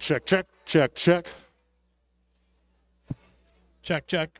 Check, check, check, check. Check, check.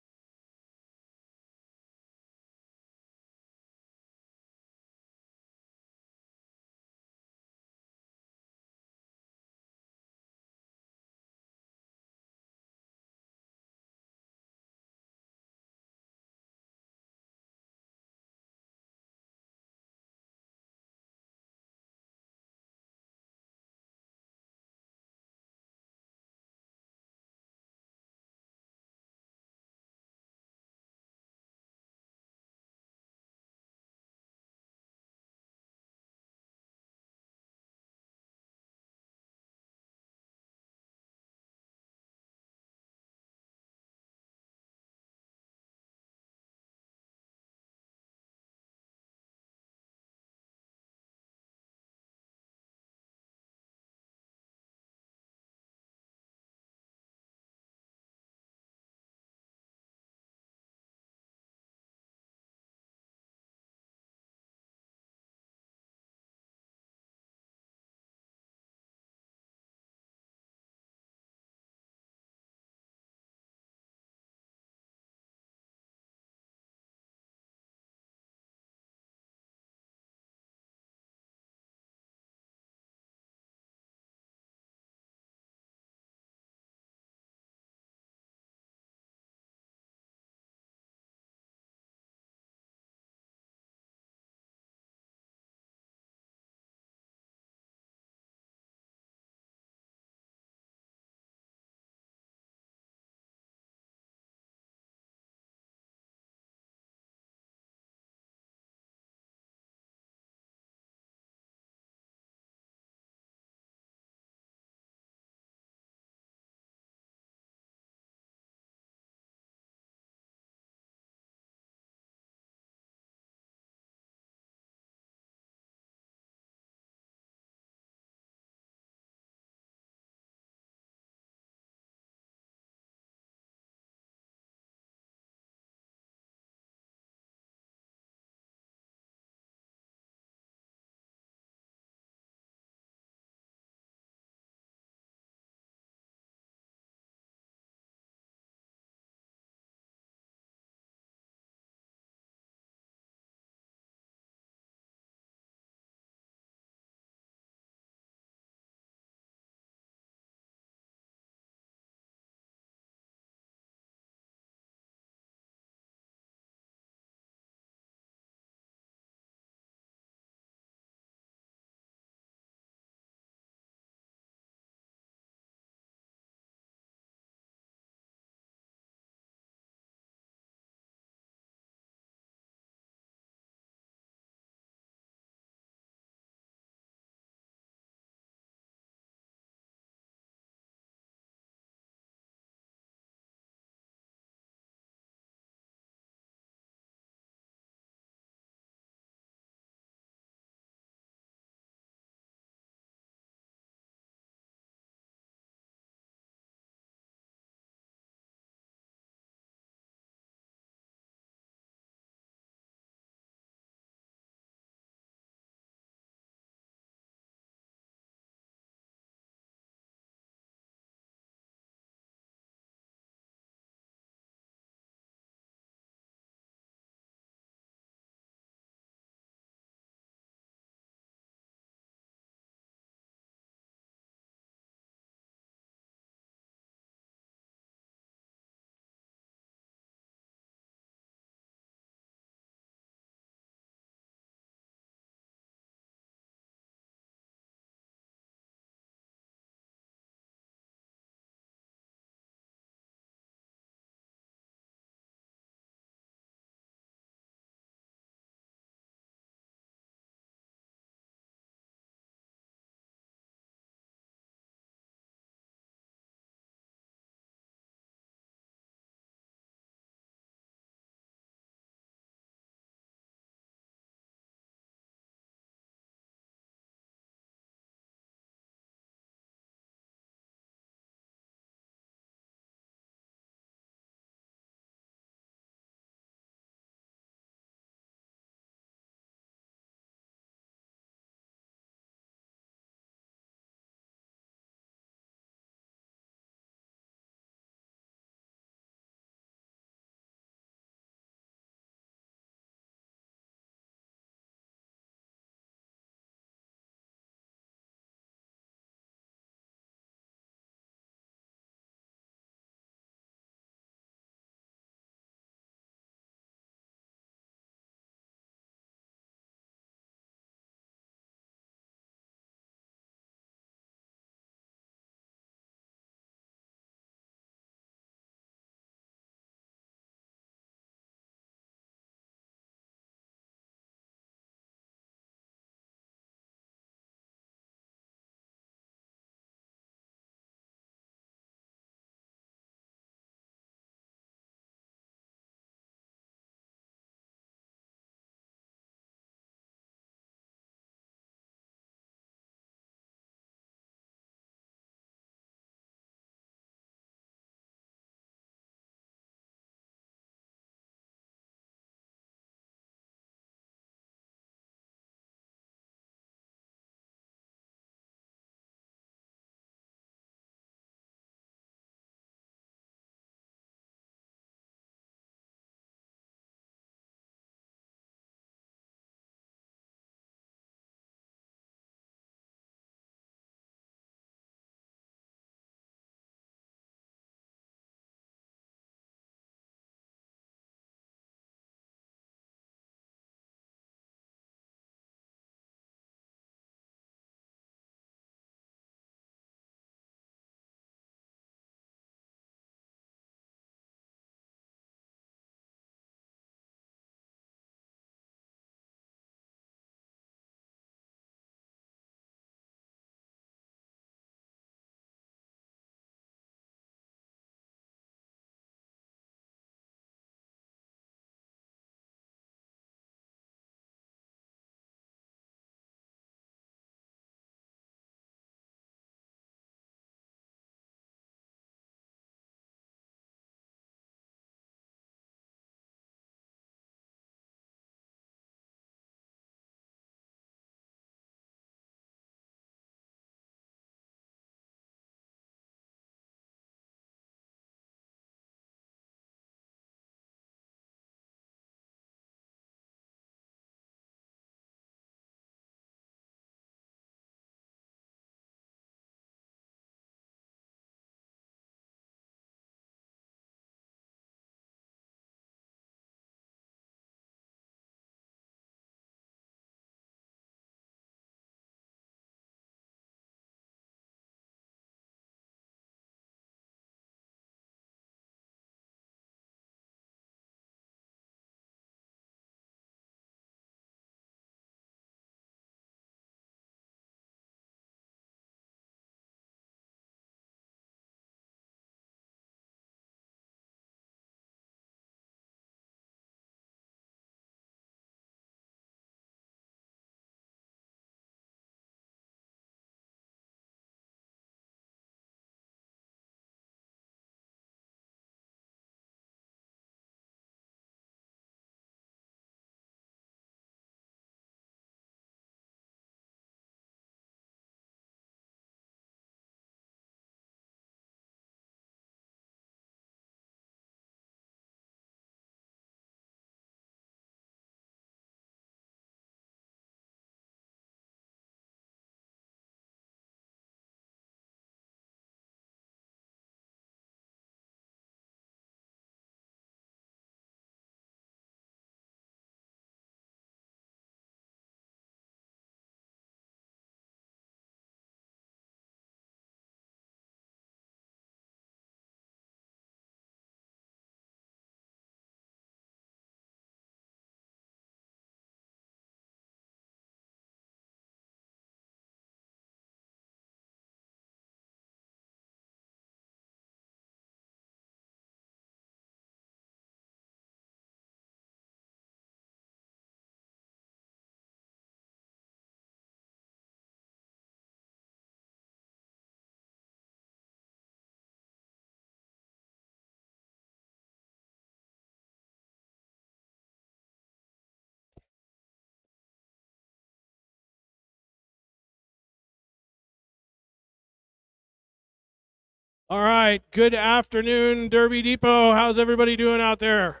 All right, good afternoon, Derby Depot. How's everybody doing out there?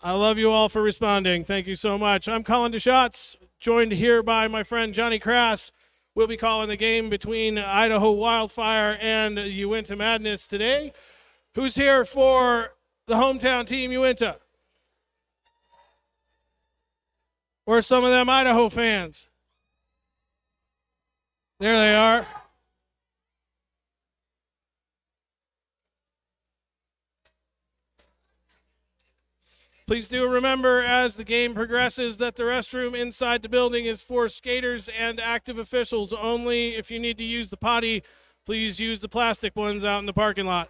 I love you all for responding. Thank you so much. I'm Colin DeShots, joined here by my friend Johnny Crass. We'll be calling the game between Idaho Wildfire and Uinta Madness today. Who's here for the hometown team, Uinta? Or some of them Idaho fans? There they are. Please do remember as the game progresses that the restroom inside the building is for skaters and active officials only. If you need to use the potty, please use the plastic ones out in the parking lot.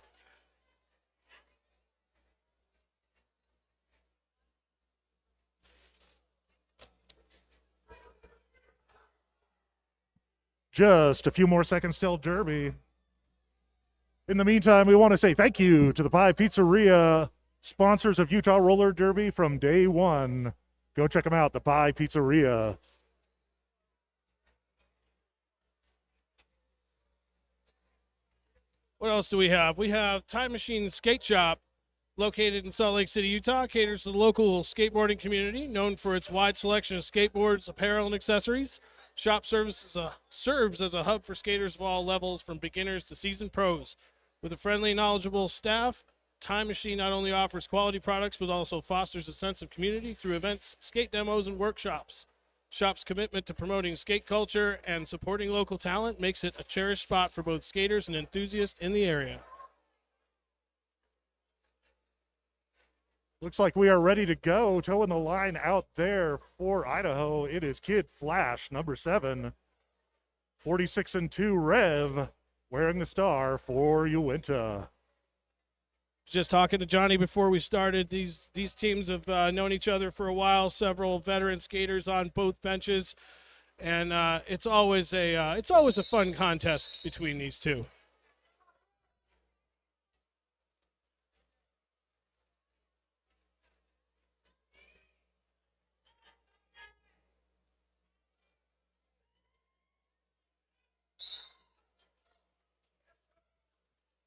Just a few more seconds till Derby. In the meantime, we want to say thank you to the Pie Pizzeria, sponsors of Utah Roller Derby from day one. Go check them out, the Pie Pizzeria. What else do we have? We have Time Machine Skate Shop, located in Salt Lake City, Utah, caters to the local skateboarding community, known for its wide selection of skateboards, apparel, and accessories. Shop serves as a hub for skaters of all levels, from beginners to seasoned pros. With a friendly, knowledgeable staff, Time Machine not only offers quality products, but also fosters a sense of community through events, skate demos, and workshops. Shop's commitment to promoting skate culture and supporting local talent makes it a cherished spot for both skaters and enthusiasts in the area. Looks like we are ready to go. Toeing the line out there for Idaho. It is Kid Flash, number 7. 46-2 Rev, wearing the star for Uinta. Just talking to Johnny before we started, these teams have known each other for a while. Several veteran skaters on both benches, and it's always a fun contest between these two.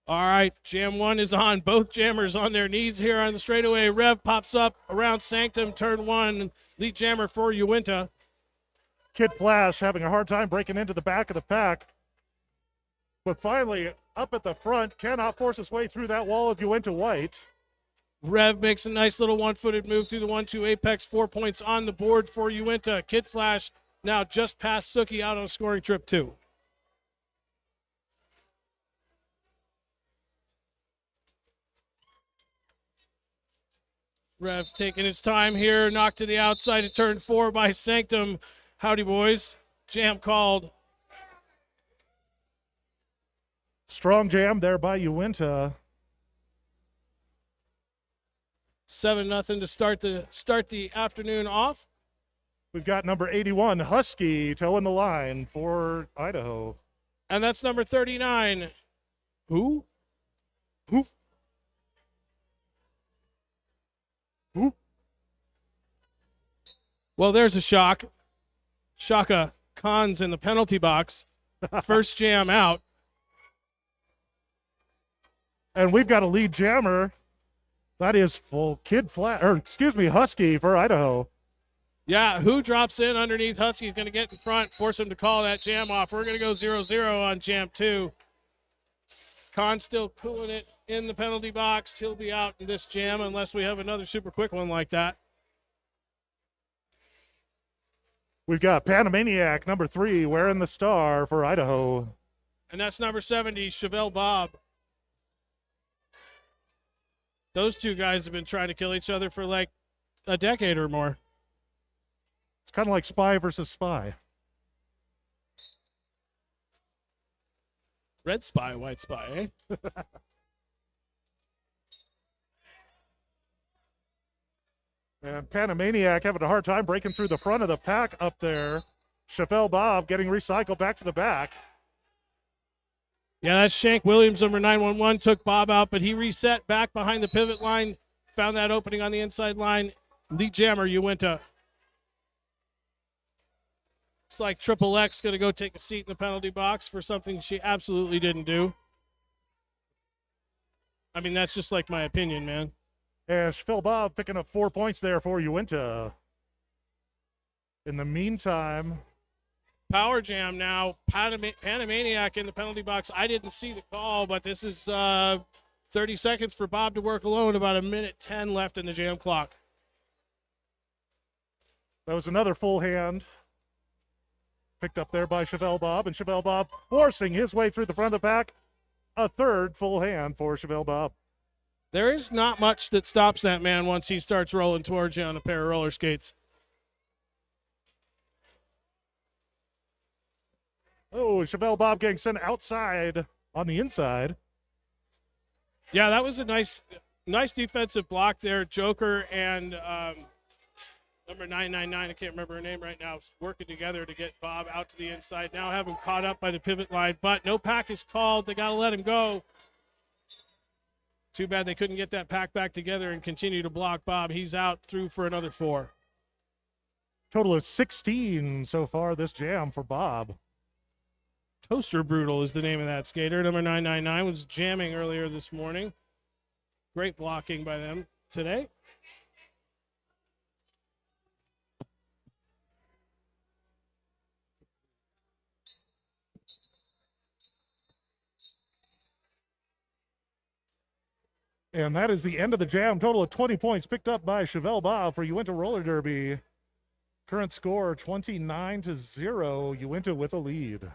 All right, jam 1 is on. Both jammers on their knees here on the straightaway. Rev pops up around Sanctum, turn 1. Lead jammer for Uinta. Kid Flash having a hard time breaking into the back of the pack. But finally, up at the front, cannot force his way through that wall of Uinta white. Rev makes a nice little one-footed move through the 1-2 apex. 4 points on the board for Uinta. Kid Flash now just past Suki out on a scoring trip 2. Rev taking his time here, knocked to the outside at turn 4 by Sanctum. Howdy, boys. Jam called. Strong jam there by Uinta. 7-0 to start the afternoon off. We've got number 81, Husky, toeing the line for Idaho. And that's number 39. Who? Well, there's a shock. Shaka Khan's in the penalty box. First jam out. And we've got a lead jammer. That is Husky for Idaho. Yeah, who drops in underneath Husky is going to get in front, force him to call that jam off. We're going to go 0-0 on jam 2. Khan still cooling it in the penalty box. He'll be out in this jam unless we have another super quick one like that. We've got Panamaniac, number 3, wearing the star for Idaho. And that's number 70, Chevelle Bob. Those two guys have been trying to kill each other for like a decade or more. It's kind of like spy versus spy. Red spy, white spy, eh? And Panamaniac having a hard time breaking through the front of the pack up there. Chevelle Bob getting recycled back to the back. Yeah, that's Shank Williams, number 911, took Bob out, but he reset back behind the pivot line, found that opening on the inside line. Lead jammer, Uinta. It's like Triple X going to go take a seat in the penalty box for something she absolutely didn't do. I mean, that's just like my opinion, man. And Phil Bob picking up 4 points there for Uinta. In the meantime, Power Jam now. Panamaniac in the penalty box. I didn't see the call, but this is 30 seconds for Bob to work alone. About 1:10 left in the jam clock. that was another full hand. Picked up there by Chevelle Bob, and Chevelle Bob forcing his way through the front of the pack. A third full hand for Chevelle Bob. There is not much that stops that man once he starts rolling towards you on a pair of roller skates. Oh, Chevelle Bob getting sent outside on the inside. Yeah, that was a nice defensive block there. Joker and number 999, I can't remember her name right now, working together to get Bob out to the inside. Now have him caught up by the pivot line, but no pack is called. They got to let him go. Too bad they couldn't get that pack back together and continue to block Bob. He's out through for another 4. Total of 16 so far this jam for Bob. Toaster Brutal is the name of that skater. Number 999 was jamming earlier this morning. Great blocking by them today. And that is the end of the jam. Total of 20 points picked up by Chevelle Bob for Uinta Roller Derby. Current score 29-0. Uinta with a lead.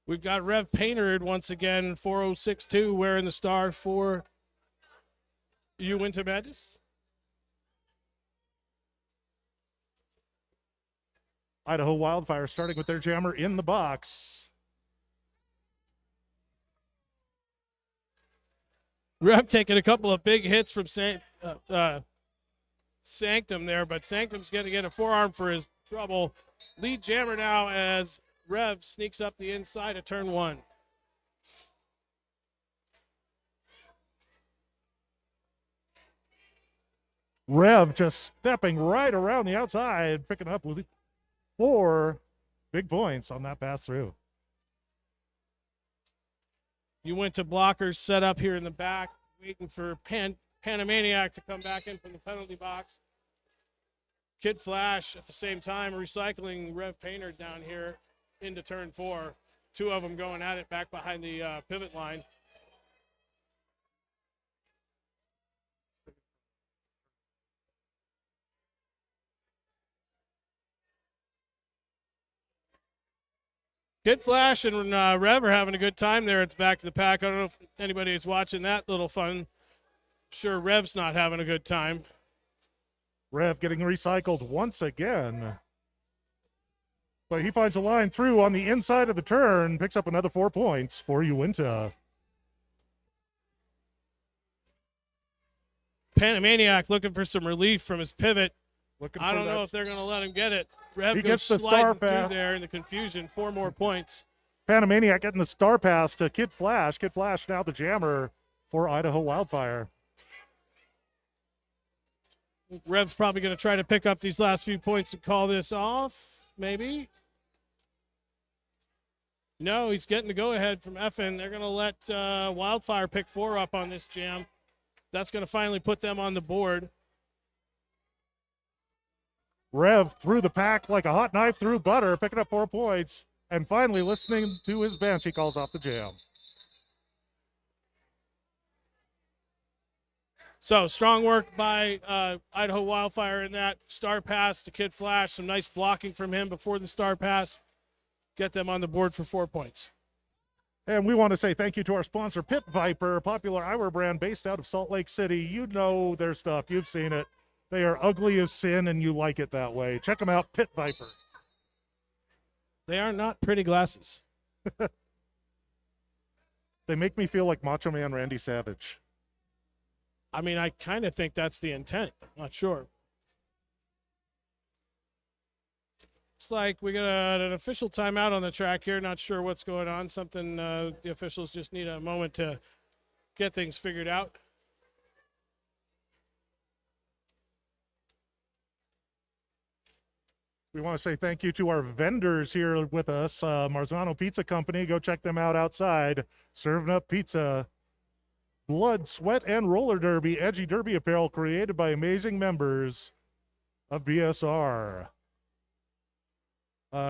We've got Rev Painted once again, 4062, wearing the star for Uinta Madness. Idaho Wildfire starting with their jammer in the box. Rev taking a couple of big hits from Sanctum there, but Sanctum's going to get a forearm for his trouble. Lead jammer now as Rev sneaks up the inside of turn 1. Rev just stepping right around the outside, picking up with 4 big points on that pass through. You went to blockers set up here in the back, waiting for Panamaniac to come back in from the penalty box. Kid Flash at the same time recycling Rev Painter down here into turn 4. 2 of them going at it back behind the pivot line. Kid Flash and Rev are having a good time there at the back of the pack. I don't know if anybody is watching that little fun. I'm sure Rev's not having a good time. Rev getting recycled once again. But he finds a line through on the inside of the turn, picks up another 4 points for Uinta. Panamaniac looking for some relief from his pivot. I don't know if they're going to let him get it. Rev he goes gets the star sliding pass through there in the confusion. 4 more points. Panamaniac getting the star pass to Kid Flash. Kid Flash now the jammer for Idaho Wildfire. Rev's probably going to try to pick up these last few points and call this off, maybe. No, he's getting the go-ahead from Effin. They're going to let Wildfire pick 4 up on this jam. That's going to finally put them on the board. Rev through the pack like a hot knife through butter, picking up 4 points. And finally, listening to his bench, he calls off the jam. So, strong work by Idaho Wildfire in that star pass to Kid Flash. Some nice blocking from him before the star pass. Get them on the board for 4 points. And we want to say thank you to our sponsor, Pit Viper, popular eyewear brand based out of Salt Lake City. You know their stuff. You've seen it. They are ugly as sin, and you like it that way. Check them out, Pit Viper. They are not pretty glasses. They make me feel like Macho Man Randy Savage. I mean, I kind of think that's the intent. I'm not sure. It's like we got an official timeout on the track here. Not sure what's going on. Something the officials just need a moment to get things figured out. We want to say thank you to our vendors here with us, Marzano Pizza Company. Go check them out outside, serving up pizza. Blood, Sweat, and Roller Derby, edgy derby apparel created by amazing members of BSR.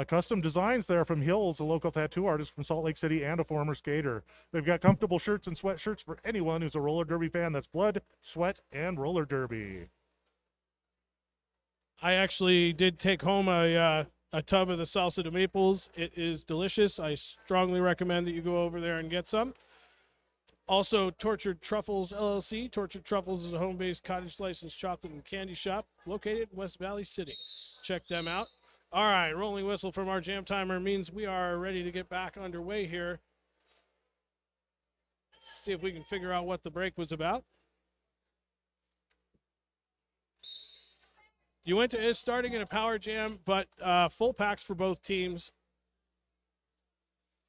Custom designs there from Hills, a local tattoo artist from Salt Lake City and a former skater. They've got comfortable shirts and sweatshirts for anyone who's a roller derby fan. That's Blood, Sweat, and Roller Derby. I actually did take home a tub of the salsa de maples. It is delicious. I strongly recommend that you go over there and get some. Also, Tortured Truffles LLC. Tortured Truffles is a home-based cottage licensed chocolate and candy shop located in West Valley City. Check them out. All right, rolling whistle from our jam timer means we are ready to get back underway here. See if we can figure out what the break was about. Uinta is starting in a power jam, but full packs for both teams.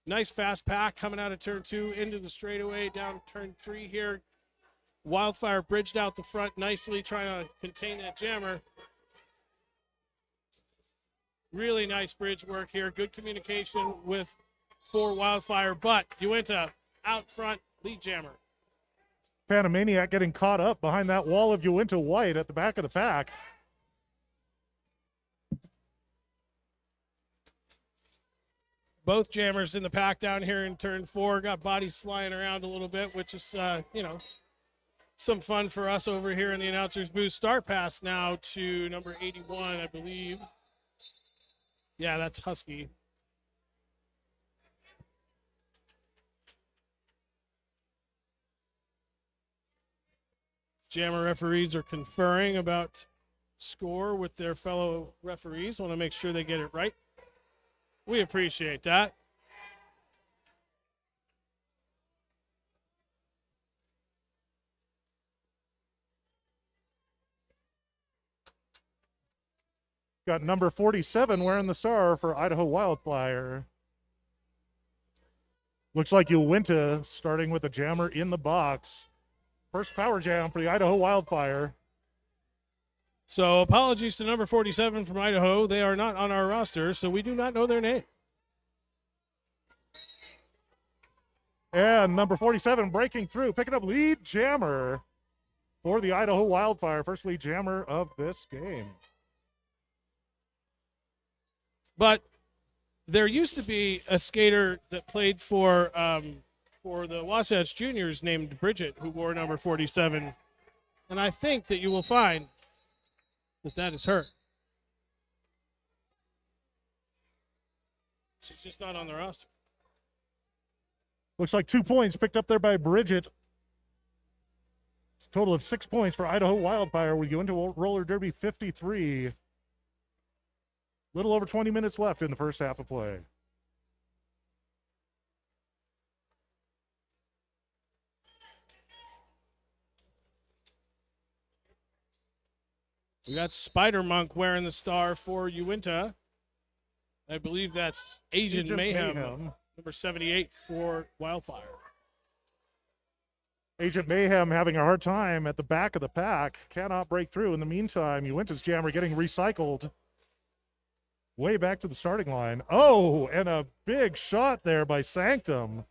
Nice fast pack coming out of turn 2 into the straightaway down turn 3 here. Wildfire bridged out the front nicely, trying to contain that jammer. Really nice bridge work here. Good communication for Wildfire, but Uinta out front, lead jammer. Panamaniac getting caught up behind that wall of Uinta white at the back of the pack. Both jammers in the pack down here in turn 4. Got bodies flying around a little bit, which is, some fun for us over here in the announcer's booth. Start pass now to number 81, I believe. Yeah, that's Husky. Jammer referees are conferring about score with their fellow referees. Want to make sure they get it right. We appreciate that. Got number 47 wearing the star for Idaho Wildfire. Looks like Uinta starting with a jammer in the box. First power jam for the Idaho Wildfire. So apologies to number 47 from Idaho. They are not on our roster, so we do not know their name. And number 47 breaking through, picking up lead jammer for the Idaho Wildfire. First lead jammer of this game. But there used to be a skater that played for the Wasatch Juniors named Bridget, who wore number 47. And I think that you will find that is her. She's just not on the roster. Looks like 2 points picked up there by Bridget. It's a total of 6 points for Idaho Wildfire. We go into Roller Derby 53. Little over 20 minutes left in the first half of play. We got Spider Monk wearing the star for Uinta. I believe that's Agent Mayhem, number 78 for Wildfire. Agent Mayhem having a hard time at the back of the pack. Cannot break through. In the meantime, Uinta's jammer getting recycled way back to the starting line. Oh, and a big shot there by Sanctum.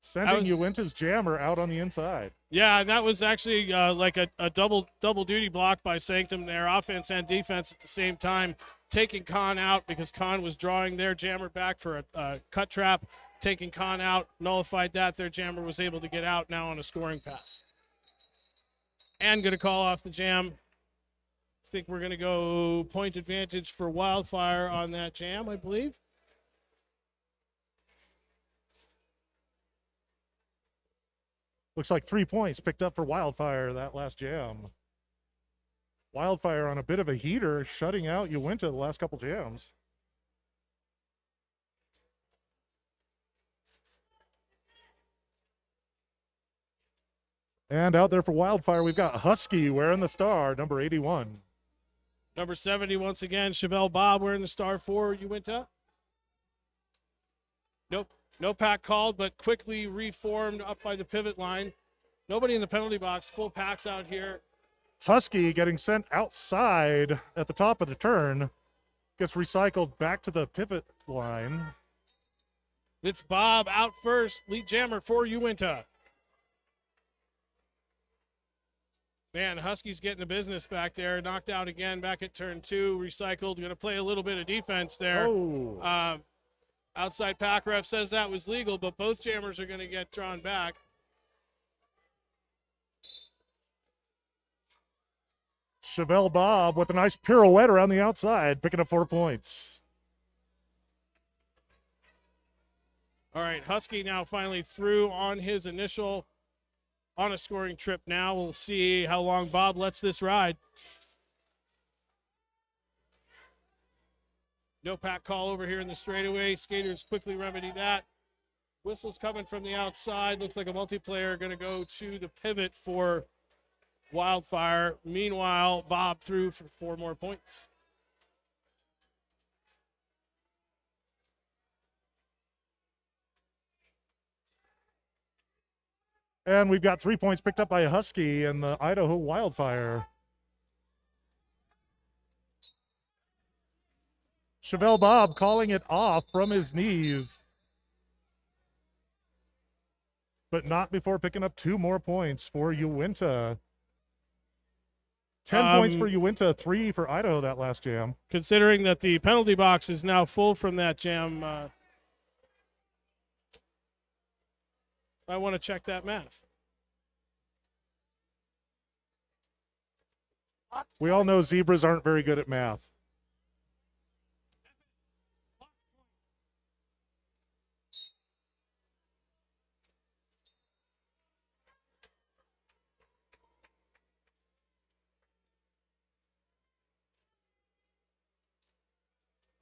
Sending Uinta's jammer out on the inside. Yeah, and that was actually like a double duty block by Sanctum there, offense and defense at the same time, taking Khan out because Khan was drawing their jammer back for a cut trap, taking Khan out, nullified that. Their jammer was able to get out now on a scoring pass. And going to call off the jam. I think we're going to go point advantage for Wildfire on that jam, I believe. Looks like 3 points picked up for Wildfire that last jam. Wildfire on a bit of a heater, shutting out Uinta the last couple jams. And out there for Wildfire, we've got Husky wearing the star, number 81. Number 70, once again, Chevelle Bob wearing the star for Uinta. Nope. No pack called, but quickly reformed up by the pivot line. Nobody in the penalty box. Full packs out here. Husky getting sent outside at the top of the turn. Gets recycled back to the pivot line. It's Bob out first. Lead jammer for Uinta. Man, Husky's getting the business back there. Knocked out again back at turn 2. Recycled. Going to play a little bit of defense there. Oh. Outside pack ref says that was legal, but both jammers are going to get drawn back. Chevelle Bob with a nice pirouette around the outside, picking up 4 points. All right, Husky now finally through on his initial on a scoring trip now. We'll see how long Bob lets this ride. No pack call over here in the straightaway. Skaters quickly remedy that. Whistle's coming from the outside. Looks like a multiplayer going to go to the pivot for Wildfire. Meanwhile, Bob through for 4 more points. And we've got 3 points picked up by Husky and the Idaho Wildfire. Chevelle Bob calling it off from his knees. But not before picking up 2 more points for Uinta. 10 points for Uinta, 3 for Idaho that last jam. Considering that the penalty box is now full from that jam, I want to check that math. We all know zebras aren't very good at math.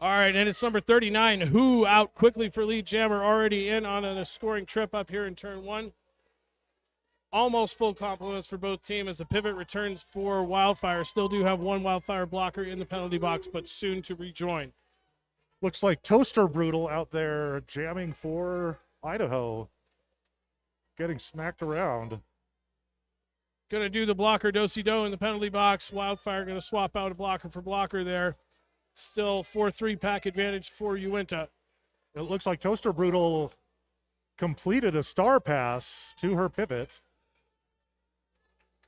All right, and it's number 39, Who out quickly for lead jammer, already in on a scoring trip up here in turn 1. Almost full compliments for both teams as the pivot returns for Wildfire. Still do have 1 Wildfire blocker in the penalty box, but soon to rejoin. Looks like Toaster Brutal out there jamming for Idaho. Getting smacked around. Going to do the blocker do-si-do in the penalty box. Wildfire going to swap out a blocker for blocker there. Still 4-3 pack advantage for Uinta. It looks like Toaster Brutal completed a star pass to her pivot.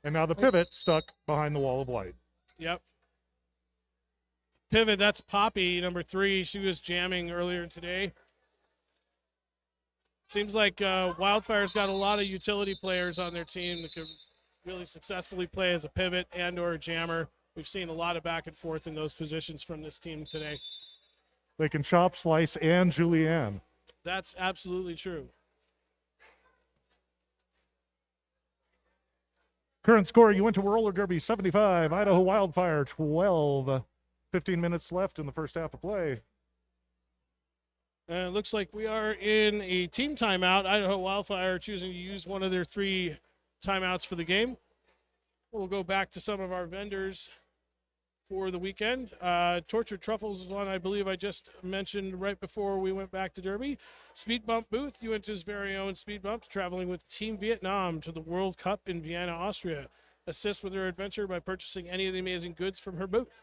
And now the pivot stuck behind the wall of white. Yep. Pivot, that's Poppy, number 3. She was jamming earlier today. Seems like Wildfire's got a lot of utility players on their team that can really successfully play as a pivot and or a jammer. We've seen a lot of back and forth in those positions from this team today. They can chop, slice, and julienne. That's absolutely true. Current score, Uinta Roller Derby 75, Idaho Wildfire 12. 15 minutes left in the first half of play. It looks like we are in a team timeout. Idaho Wildfire choosing to use one of their 3 timeouts for the game. We'll go back to some of our vendors for the weekend. Tortured Truffles is one I believe I just mentioned right before we went back to Derby. Speed Bump booth, Uinta's very own Speed Bump, traveling with Team Vietnam to the World Cup in Vienna, Austria. Assist with her adventure by purchasing any of the amazing goods from her booth.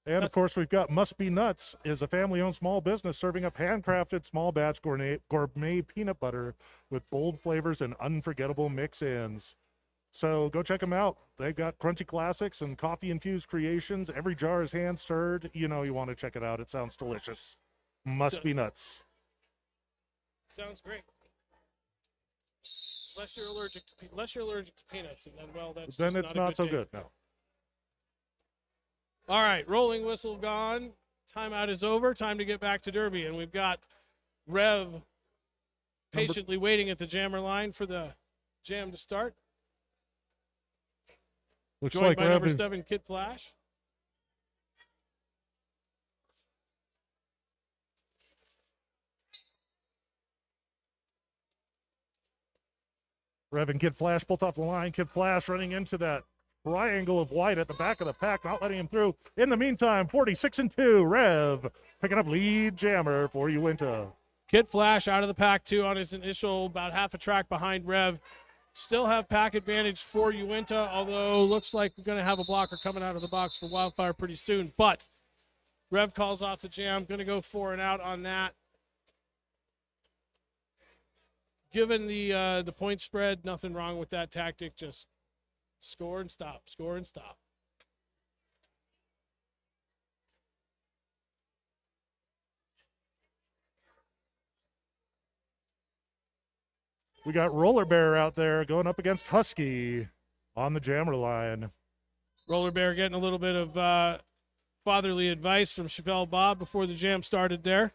And, of course, we've got Must Be Nuts, is a family-owned small business serving up handcrafted small batch gourmet peanut butter with bold flavors and unforgettable mix-ins. So go check them out. They've got crunchy classics and coffee-infused creations. Every jar is hand-stirred. You know you want to check it out. It sounds delicious. Must Be Nuts. Sounds great. Unless you're allergic to peanuts, and then, well, that's then just it's not not so day. good, no. All right, rolling whistle gone. Timeout is over. Time to get back to Derby. And we've got Rev patiently waiting at the jammer line for the jam to start. Looks Joined like by Rev number is 7, Kid Flash. Rev and Kid Flash both off the line. Kid Flash running into that triangle of white at the back of the pack, not letting him through. In the meantime, 46-2, Rev picking up lead jammer for Uinta. Kid Flash out of the pack, too, on his initial, about half a track behind Rev. Still have pack advantage for Uinta, although looks like we're going to have a blocker coming out of the box for Wildfire pretty soon. But Rev calls off the jam. Going to go 4 and out on that. Given the point spread, nothing wrong with that tactic. Just score and stop, score and stop. We got Roller Bear out there going up against Husky on the jammer line. Roller Bear getting a little bit of fatherly advice from Chevelle Bob before the jam started there.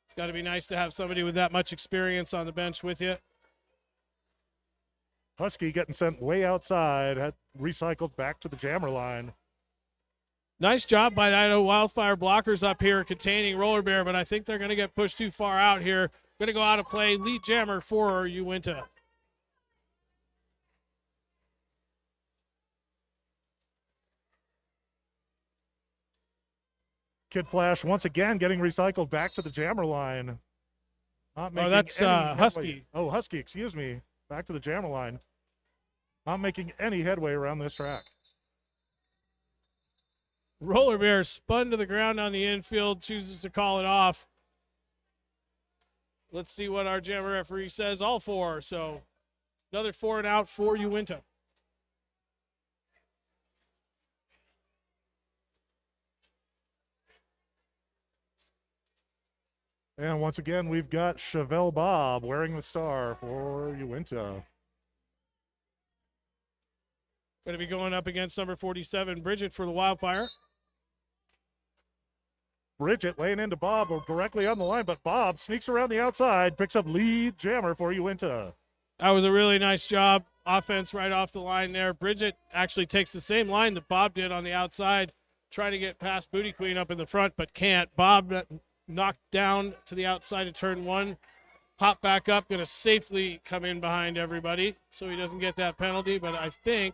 It's got to be nice to have somebody with that much experience on the bench with you. Husky getting sent way outside, had recycled back to the jammer line. Nice job by the Idaho Wildfire blockers up here containing Roller Bear, but I think they're going to get pushed too far out here. Going to go out of play. Lead jammer for Uinta. Kid Flash once again getting recycled back to the jammer line. Not making that's any Husky. headway. Oh, Husky, excuse me. Back to the jammer line. Not making any headway around this track. Roller Bear spun to the ground on the infield, chooses to call it off. Let's see what our jammer referee says. All 4. So another 4 and out for Uinta. And once again, we've got Chevelle Bob wearing the star for Uinta. Going to be going up against number 47, Bridget, for the Wildfire. Bridget laying into Bob directly on the line, but Bob sneaks around the outside, picks up lead jammer for Uinta. That was a really nice job. Offense right off the line there. Bridget actually takes the same line that Bob did on the outside, trying to get past Booty Queen up in the front, but can't. Bob knocked down to the outside of turn 1, hop back up, going to safely come in behind everybody so he doesn't get that penalty, but I think.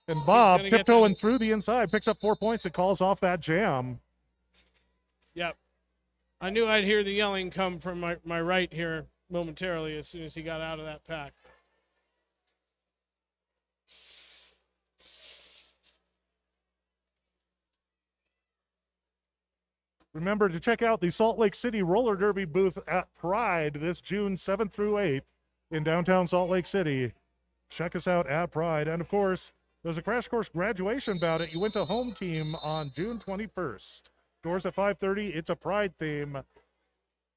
And Bob tiptoeing through the inside, picks up 4 points and calls off that jam. Yep. I knew I'd hear the yelling come from my right here momentarily as soon as he got out of that pack. Remember to check out the Salt Lake City Roller Derby booth at Pride this June 7th through 8th in downtown Salt Lake City. Check us out at Pride. And, of course, there's a Crash Course graduation bout at Uinta home team on June 21st. Doors at 5:30. It's a Pride theme.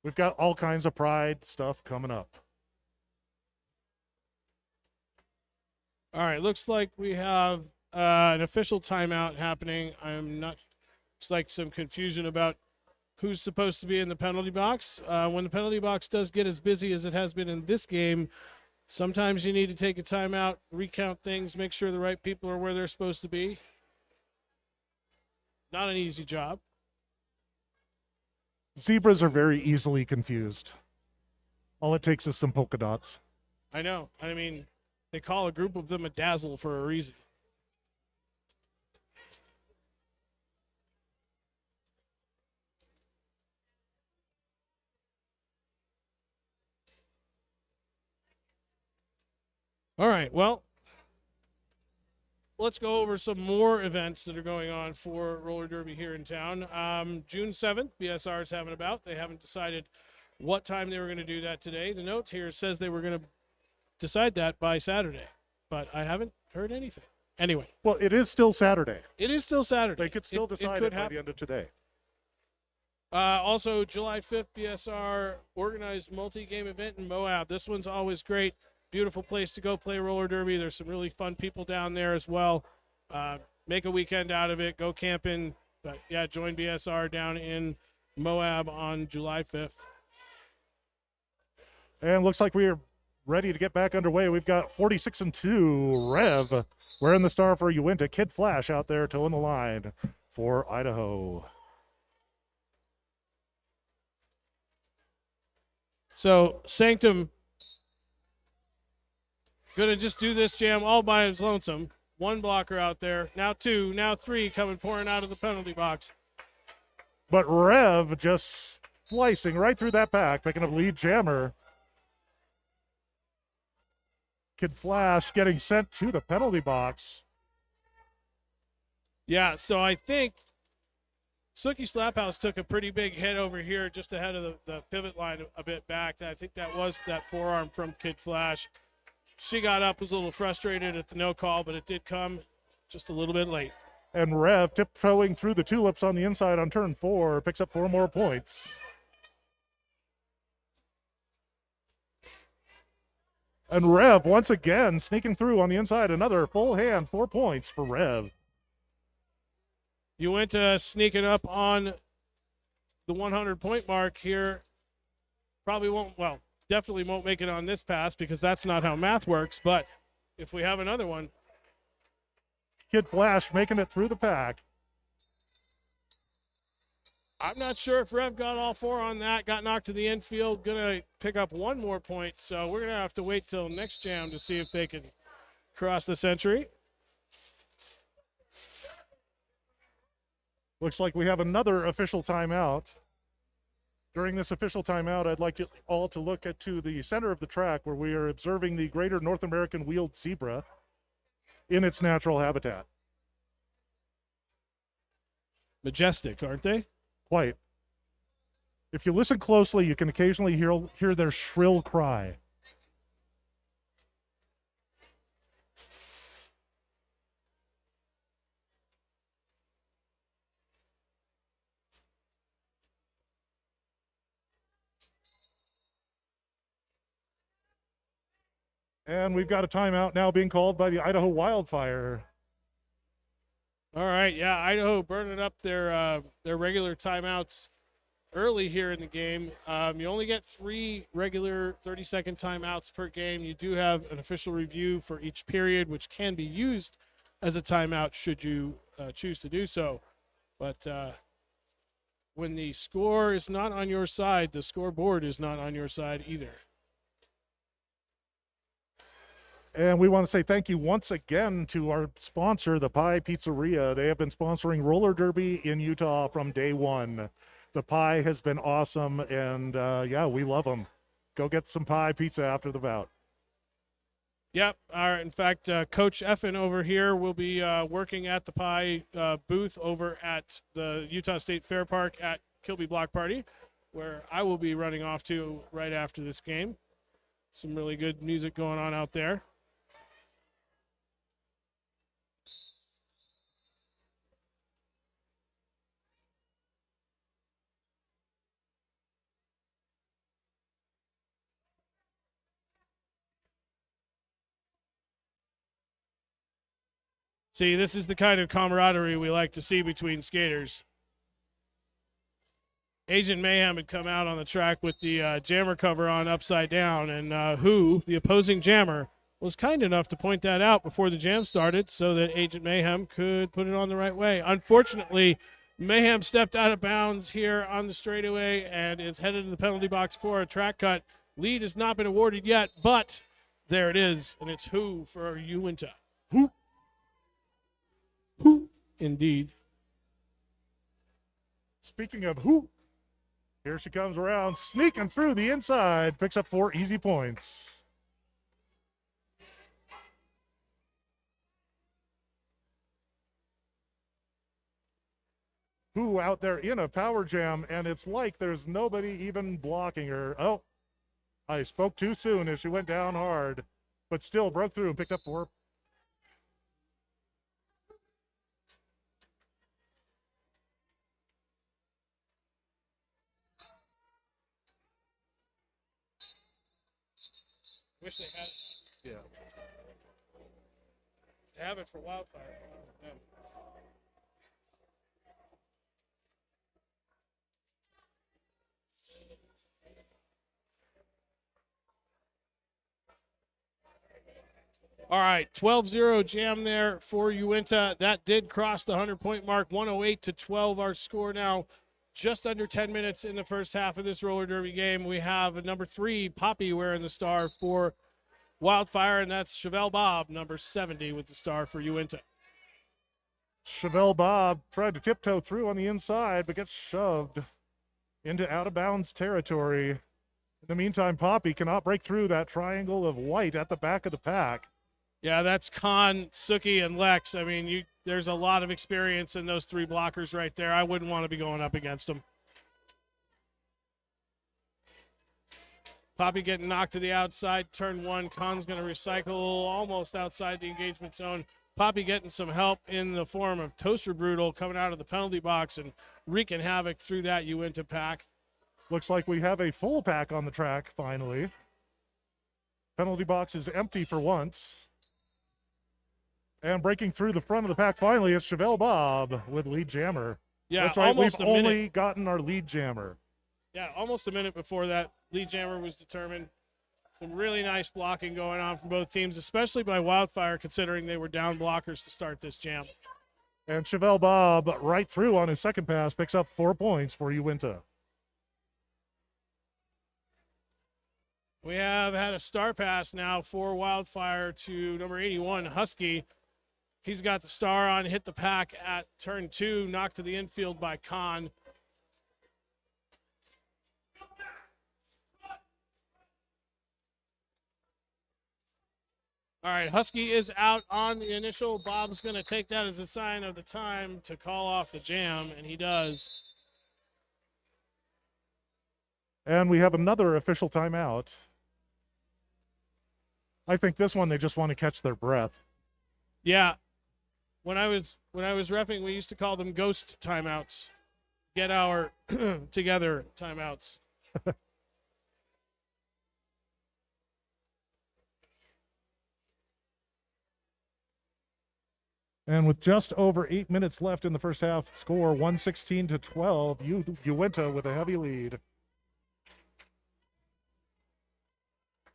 We've got all kinds of Pride stuff coming up. All right, looks like we have an official timeout happening. It's like some confusion about who's supposed to be in the penalty box. When the penalty box does get as busy as it has been in this game, sometimes you need to take a timeout, recount things, make sure the right people are where they're supposed to be. Not an easy job. Zebras are very easily confused. All it takes is some polka dots. I know. I mean, they call a group of them a dazzle for a reason. All right, well, let's go over some more events that are going on for roller derby here in town. June 7th, BSR is having a bout. They haven't decided what time they were going to do that today. The note here says they were going to decide that by Saturday, but I haven't heard anything. Anyway. Well, it is still Saturday. It is still Saturday. They could still decide it by the end of today. Also, July 5th, BSR organized multi-game event in Moab. This one's always great. Beautiful place to go play roller derby. There's some really fun people down there as well. Make a weekend out of it. Go camping. But, yeah, join BSR down in Moab on July 5th. And looks like we are ready to get back underway. We've got 46-2 Rev. We're in the star for Uinta. Kid Flash out there towing the line for Idaho. So, Sanctum going to just do this jam all by his lonesome. One blocker out there. Now 2, now 3 coming pouring out of the penalty box. But Rev just slicing right through that pack, picking up lead jammer. Kid Flash getting sent to the penalty box. Yeah, so I think Sookie Slaphouse took a pretty big hit over here just ahead of the pivot line a bit back. I think that was that forearm from Kid Flash. She got up, was a little frustrated at the no call, but it did come just a little bit late. And Rev tiptoeing through the tulips on the inside on turn 4, picks up 4 more points. And Rev once again sneaking through on the inside, another full hand, 4 points for Rev. Uinta sneaking up on the 100-point mark here. Probably won't, well, definitely won't make it on this pass because that's not how math works, but if we have another one. Kid Flash making it through the pack. I'm not sure if Rev got all 4 on that, got knocked to the infield, gonna pick up 1 more point, so we're gonna have to wait till next jam to see if they can cross the century. Looks like we have another official timeout. During this official timeout, I'd like you all to look to the center of the track where we are observing the greater North American wheeled zebra in its natural habitat. Majestic, aren't they? Quite. If you listen closely, you can occasionally hear their shrill cry. And we've got a timeout now being called by the Idaho Wildfire. All right, yeah, Idaho burning up their regular timeouts early here in the game. You only get 3 regular 30-second timeouts per game. You do have an official review for each period, which can be used as a timeout should you choose to do so. But when the score is not on your side, the scoreboard is not on your side either. And we want to say thank you once again to our sponsor, the Pie Pizzeria. They have been sponsoring roller derby in Utah from day 1. The pie has been awesome, and yeah, we love them. Go get some pie pizza after the bout. Yep. All right. In fact, Coach Effin over here will be working at the pie booth over at the Utah State Fair Park at Kilby Block Party, where I will be running off to right after this game. Some really good music going on out there. See, this is the kind of camaraderie we like to see between skaters. Agent Mayhem had come out on the track with the jammer cover on upside down, and the opposing jammer, was kind enough to point that out before the jam started so that Agent Mayhem could put it on the right way. Unfortunately, Mayhem stepped out of bounds here on the straightaway and is headed to the penalty box for a track cut. Lead has not been awarded yet, but there it is, and it's who for Uinta. Who? Indeed. Speaking of who, here she comes around, sneaking through the inside, picks up 4 easy points. Who out there in a power jam, and it's like there's nobody even blocking her. Oh, I spoke too soon as she went down hard, but still broke through and picked up 4. Wish they had it. Yeah. They have it for Wildfire. Yeah. All right, 12-0 jam there for Uinta. That did cross the 100-point mark, 108-12 our score now. Just under 10 minutes in the first half of this roller derby game. We have a number 3, Poppy, wearing the star for Wildfire, and that's Chevelle Bob, number 70, with the star for Uinta. Chevelle Bob tried to tiptoe through on the inside, but gets shoved into out-of-bounds territory. In the meantime, Poppy cannot break through that triangle of white at the back of the pack. Yeah, that's Khan, Suki, and Lex. I mean, there's a lot of experience in those three blockers right there. I wouldn't want to be going up against them. Poppy getting knocked to the outside. Turn one. Khan's going to recycle almost outside the engagement zone. Poppy getting some help in the form of Toaster Brutal coming out of the penalty box and wreaking havoc through that Uinta pack. Looks like we have a full pack on the track finally. Penalty box is empty for once. And breaking through the front of the pack finally is Chevelle Bob with lead jammer. Yeah, that's right. We've almost a minute. only gotten our lead jammer. Yeah, almost a minute before that lead jammer was determined. Some really nice blocking going on from both teams, especially by Wildfire, considering they were down blockers to start this jam. And Chevelle Bob right through on his second pass picks up 4 points for Uinta. We have had a star pass now for Wildfire to number 81, Husky. He's got the star on, hit the pack at turn 2, knocked to the infield by Khan. All right, Husky is out on the initial. Bob's going to take that as a sign of the time to call off the jam, and he does. And we have another official timeout. I think this one they just want to catch their breath. Yeah. When I was reffing, we used to call them ghost timeouts. Get our together timeouts. And with just over 8 minutes left in the first half, score 116-12. Uinta with a heavy lead.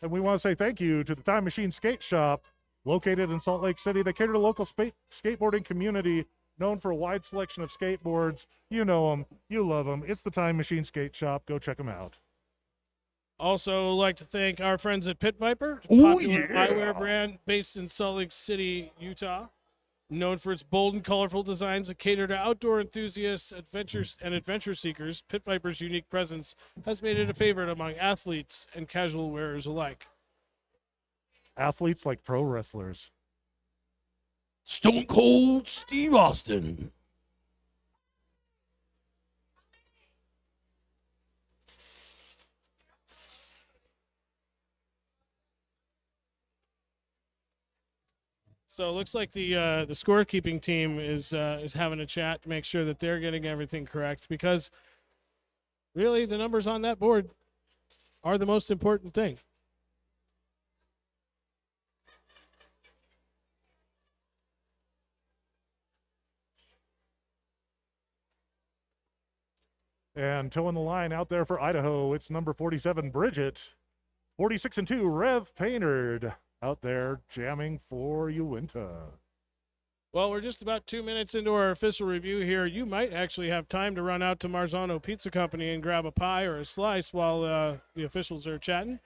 And we want to say thank you to the Time Machine Skate Shop, located in Salt Lake City. They cater to the local skateboarding community, known for a wide selection of skateboards. You know them, you love them. It's the Time Machine Skate Shop. Go check them out. Also, like to thank our friends at Pit Viper, Oh, popular yeah. eyewear brand based in Salt Lake City, Utah. Known for its bold and colorful designs that cater to outdoor enthusiasts, adventure seekers, Pit Viper's unique presence has made it a favorite among athletes and casual wearers alike. Athletes like pro wrestlers. Stone Cold Steve Austin. So it looks like the scorekeeping team is having a chat to make sure that they're getting everything correct, because really the numbers on that board are the most important thing. And towing the line out there for Idaho, it's number 47, Bridget. 46-2, Rev Painerd. Out there jamming for Uinta. Well, we're just about 2 minutes into our official review here. You might actually have time to run out to Marzano Pizza Company and grab a pie or a slice while the officials are chatting.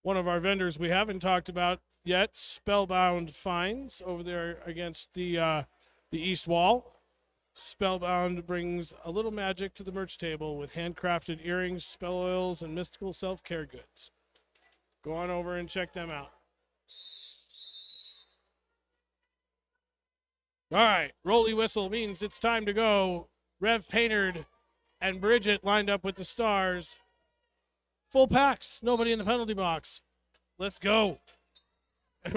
One of our vendors we haven't talked about yet, Spellbound Finds, over there against the east wall. Spellbound brings a little magic to the merch table with handcrafted earrings, spell oils, and mystical self-care goods. Go on over and check them out. All right, Rolly Whistle means it's time to go. Rev Painerd and Bridget lined up with the stars. Full packs, nobody in the penalty box. Let's go.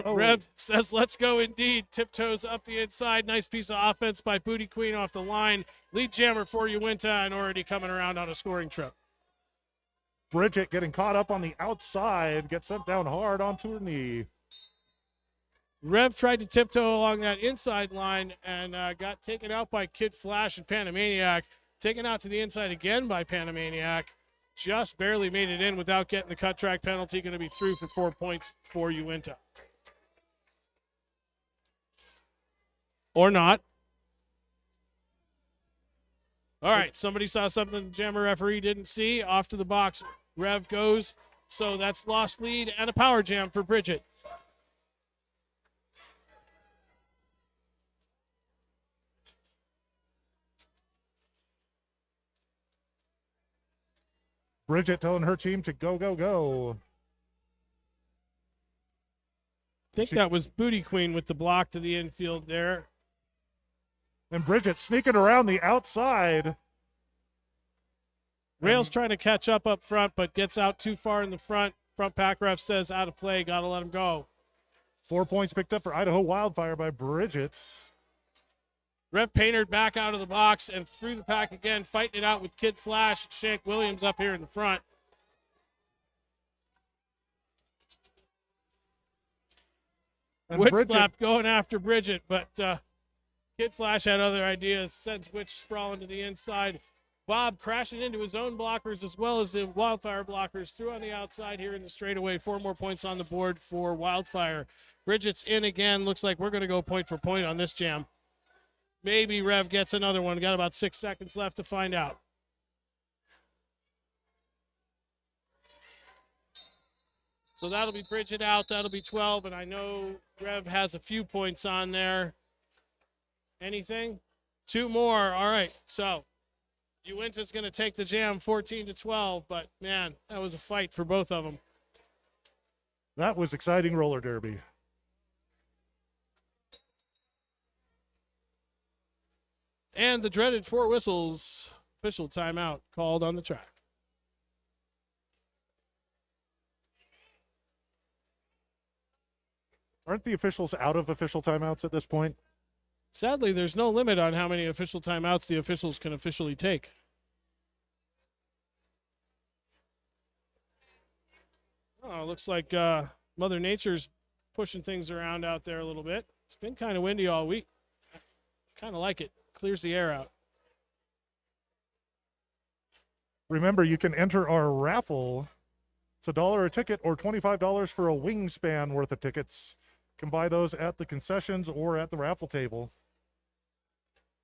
Oh. Rev says, let's go indeed. Tiptoes up the inside. Nice piece of offense by Booty Queen off the line. Lead jammer for Uinta and already coming around on a scoring trip. Bridget getting caught up on the outside, gets sent down hard onto her knee. Rev tried to tiptoe along that inside line and got taken out by Kid Flash and Panamaniac. Taken out to the inside again by Panamaniac. Just barely made it in without getting the cut track penalty. Going to be through for 4 points for Uinta. Or not. All right, somebody saw something the jammer referee didn't see. Off to the box. Rev goes, So that's lost lead and a power jam for Bridget. Bridget telling her team to go, go, go. I think that was Booty Queen with the block to the infield there. And Bridget sneaking around the outside. Rail's trying to catch up front, but gets out too far in the front. Front pack ref says out of play, got to let him go. 4 points picked up for Idaho Wildfire by Bridget. Rev Painter back out of the box and through the pack again, fighting it out with Kid Flash and Shank Williams up here in the front. Wood Flap going after Bridget, but Kid Flash had other ideas. Sends Witch sprawling to the inside. Bob crashing into his own blockers as well as the Wildfire blockers. Through on the outside here in the straightaway. 4 more points on the board for Wildfire. Bridget's in again. Looks like we're going to go point for point on this jam. Maybe Rev gets another one. Got about 6 seconds left to find out. So that'll be Bridget out. That'll be 12. And I know Rev has a few points on there. Anything? 2 more. All right. So Uinta's going to take the jam 14-12. But, man, that was a fight for both of them. That was exciting roller derby. And the dreaded 4 whistles official timeout called on the track. Aren't the officials out of official timeouts at this point? Sadly, there's no limit on how many official timeouts the officials can officially take. Oh, looks like Mother Nature's pushing things around out there a little bit. It's been kind of windy all week. Kind of like it. Clears the air out. Remember, you can enter our raffle. It's $1 a ticket or $25 for a wingspan worth of tickets. You can buy those at the concessions or at the raffle table.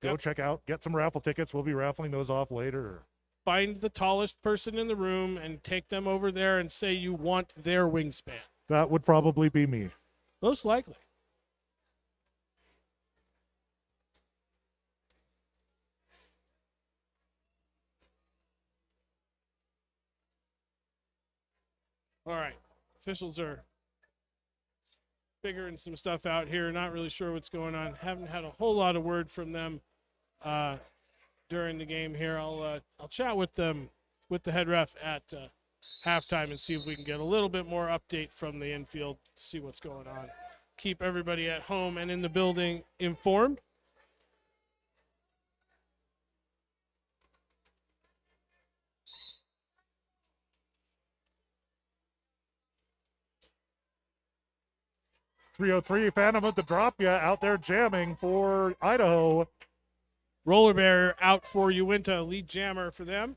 Go check out, get some raffle tickets. We'll be raffling those off later. Find the tallest person in the room and take them over there and say you want their wingspan. That would probably be me. Most likely. All right. Officials are figuring some stuff out here. Not really sure what's going on. Haven't had a whole lot of word from them during the game here. I'll chat with them, with the head ref at halftime and see if we can get a little bit more update from the infield, see what's going on. Keep everybody at home and in the building informed. .303 Phantom at the drop, out there jamming for Idaho. Roller Bear out for Uinta, lead jammer for them.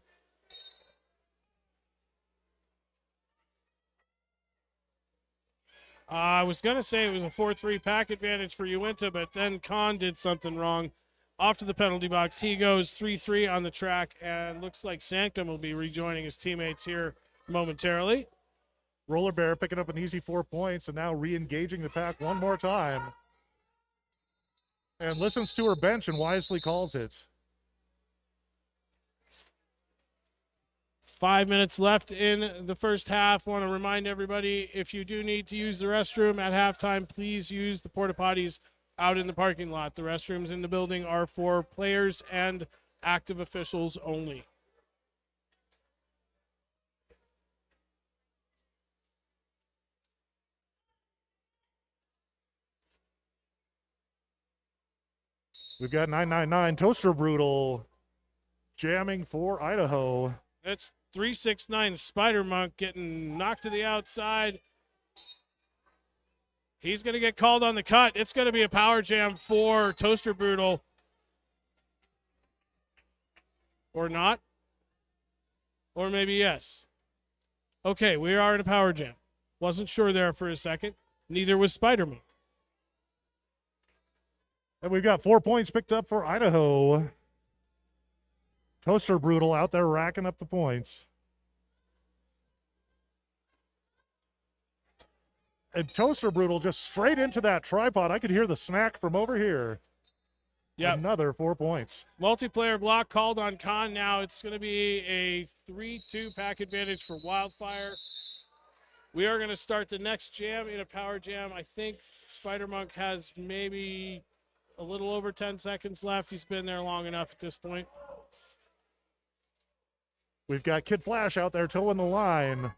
I was going to say it was a 4-3 pack advantage for Uinta, but then Khan did something wrong. Off to the penalty box. He goes 3-3 on the track, and looks like Sanctum will be rejoining his teammates here momentarily. Roller Bear picking up an easy 4 points and now re-engaging the pack one more time. And listens to her bench and wisely calls it. 5 minutes left in the first half. Want to remind everybody, if you do need to use the restroom at halftime, please use the porta potties out in the parking lot. The restrooms in the building are for players and active officials only. We've got 999 Toaster Brutal jamming for Idaho. That's 369 Spider Monk getting knocked to the outside. He's going to get called on the cut. It's going to be a power jam for Toaster Brutal. Or not. Or maybe yes. Okay, we are in a power jam. Wasn't sure there for a second. Neither was Spider Monk. And we've got 4 points picked up for Idaho. Toaster Brutal out there racking up the points. And Toaster Brutal just straight into that tripod. I could hear the smack from over here. Yep. Another 4 points. Multiplayer block called on Khan now. It's going to be a 3-2 pack advantage for Wildfire. We are going to start the next jam in a power jam. I think Spider Monk has maybe a little over 10 seconds left. He's been there long enough at this point. We've got Kid Flash out there towing the line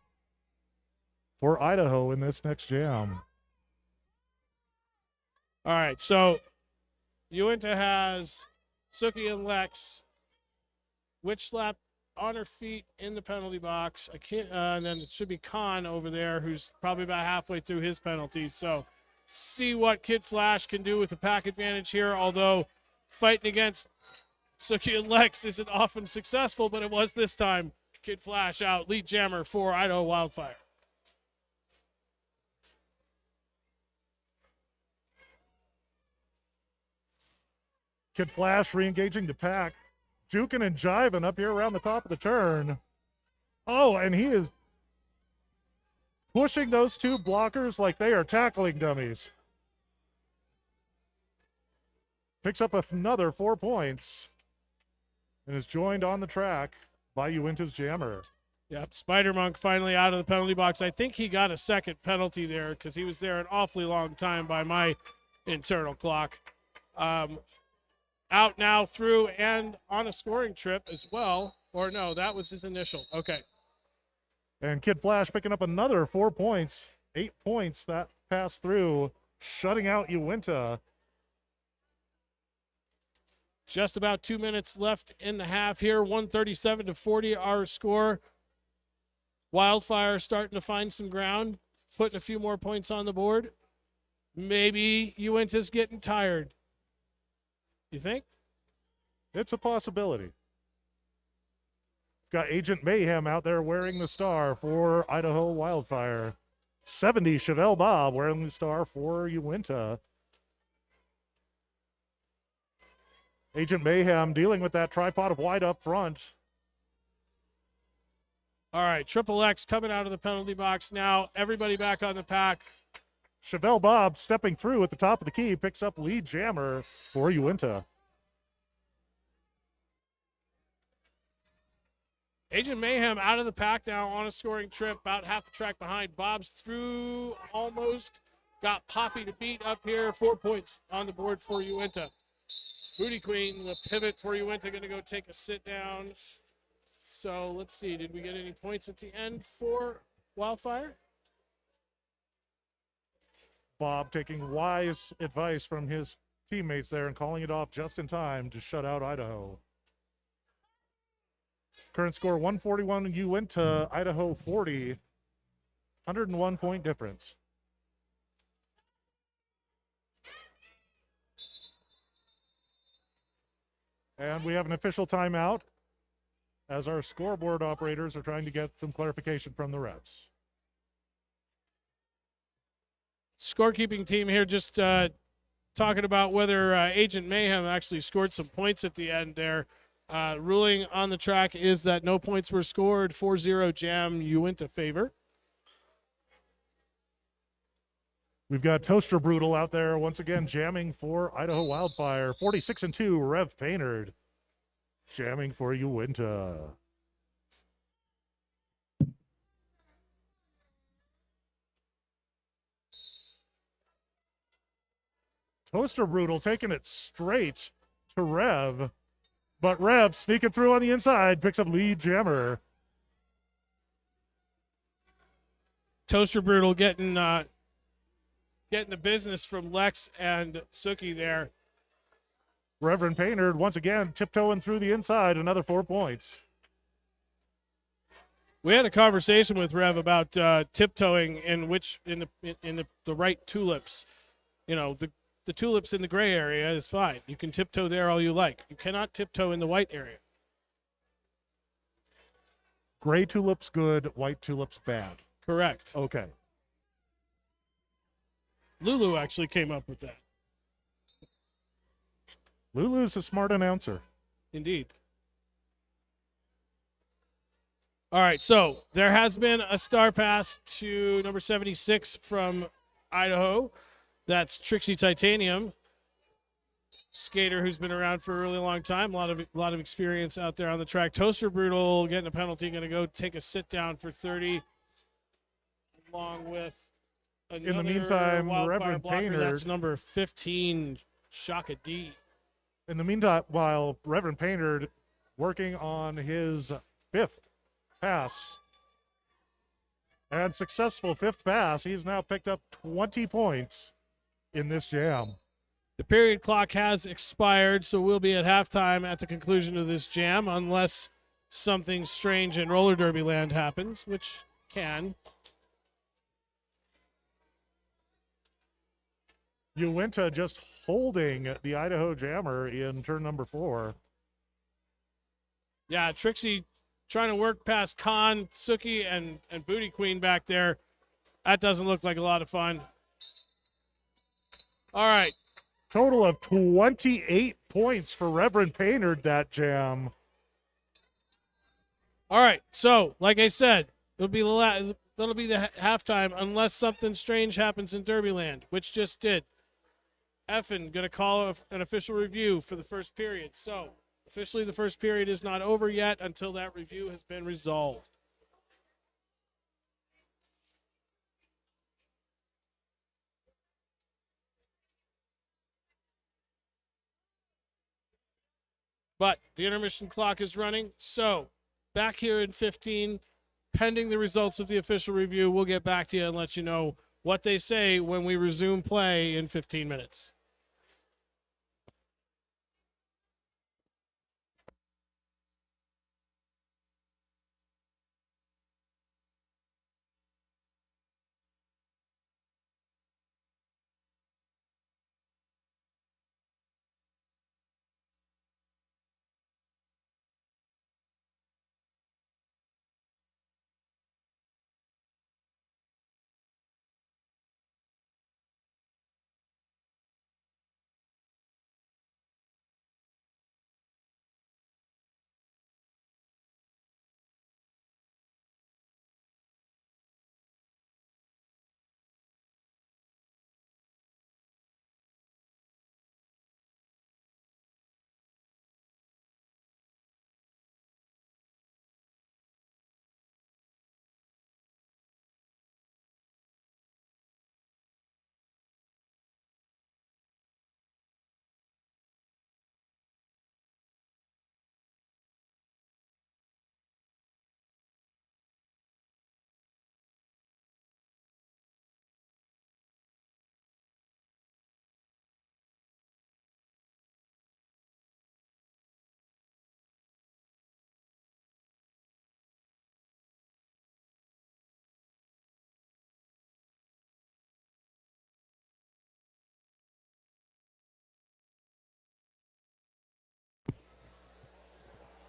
for Idaho in this next jam. All right, so Uinta has Suki and Lex. Witch slap on her feet in the penalty box. And then it should be Khan over there, who's probably about halfway through his penalty. So see what Kid Flash can do with the pack advantage here, although fighting against Suki and Lex isn't often successful, but it was this time. Kid Flash out, lead jammer for Idaho Wildfire. Kid Flash re-engaging the pack. Juking and jiving up here around the top of the turn. Oh, and he is pushing those two blockers like they are tackling dummies. Picks up another 4 points and is joined on the track by Uinta's jammer. Yep, Spider Monk finally out of the penalty box. I think he got a second penalty there because he was there an awfully long time by my internal clock. Out now, through, and on a scoring trip as well. Or no, that was his initial. Okay. And Kid Flash picking up another 4 points. 8 points that pass through, shutting out Uinta. Just about 2 minutes left in the half here. 137-40 our score. Wildfire starting to find some ground, putting a few more points on the board. Maybe Uinta's getting tired. You think? It's a possibility. Got Agent Mayhem out there wearing the star for Idaho Wildfire. 70 Chevelle Bob wearing the star for Uinta. Agent Mayhem dealing with that tripod of white up front. All right, Triple X coming out of the penalty box now. Everybody back on the pack. Chevelle Bob stepping through at the top of the key, picks up lead jammer for Uinta. Agent Mayhem out of the pack now on a scoring trip, about half the track behind. Bob's through almost. Got Poppy to beat up here. 4 points on the board for Uinta. Booty Queen, the pivot for Uinta, going to go take a sit down. So let's see, did we get any points at the end for Wildfire? Bob taking wise advice from his teammates there and calling it off just in time to shut out Idaho. Current score 141 Uinta, Idaho 40. 101 point difference. And we have an official timeout as our scoreboard operators are trying to get some clarification from the refs. Scorekeeping team here just talking about whether Agent Mayhem actually scored some points at the end there. Ruling on the track is that no points were scored. 4-0 jam Uinta favor. We've got Toaster Brutal out there once again jamming for Idaho Wildfire. 46-2 Rev Painted jamming for Uinta. Toaster Brutal taking it straight to Rev. But Rev sneaking through on the inside, picks up lead jammer. Toaster Brutal getting the business from Lex and Suki there. Reverend Painter once again tiptoeing through the inside, another 4 points. We had a conversation with Rev about tiptoeing in the right tulips. You know, the tulips in the gray area is fine. You can tiptoe there all you like. You cannot tiptoe in the white area. Gray tulips good, white tulips bad. Correct. Okay. Lulu actually came up with that. Lulu's a smart announcer. Indeed. All right, so there has been a star pass to number 76 from Idaho. That's Trixie Titanium, skater who's been around for a really long time. A lot of experience out there on the track. Toaster Brutal getting a penalty, going to go take a sit down for 30, along with another In the meantime, Wildfire Reverend blocker. Painter. That's number 15, Shaka D. In the meantime, while Reverend Painter working on his 5th pass and successful 5th pass, he's now picked up 20 points in this jam. The period clock has expired, so we'll be at halftime at the conclusion of this jam, unless something strange in roller derby land happens, which can. Uinta just holding the Idaho Jammer in turn number 4. Yeah, Trixie trying to work past Khan, Suki, and Booty Queen back there. That doesn't look like a lot of fun. All right. Total of 28 points for Reverend Painter that jam. All right. So, like I said, that'll be the halftime unless something strange happens in Derbyland, which just did. Effin going to call an official review for the first period. So, officially the first period is not over yet until that review has been resolved. But the intermission clock is running. So, back here in 15, pending the results of the official review, we'll get back to you and let you know what they say when we resume play in 15 minutes.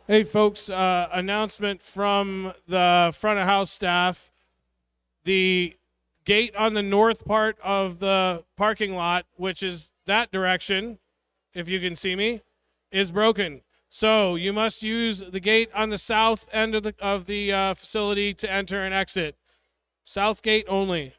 Hey, folks, announcement from the front of house staff. The gate on the north part of the parking lot, which is that direction, if you can see me, is broken. So you must use the gate on the south end of the facility to enter and exit. South gate only.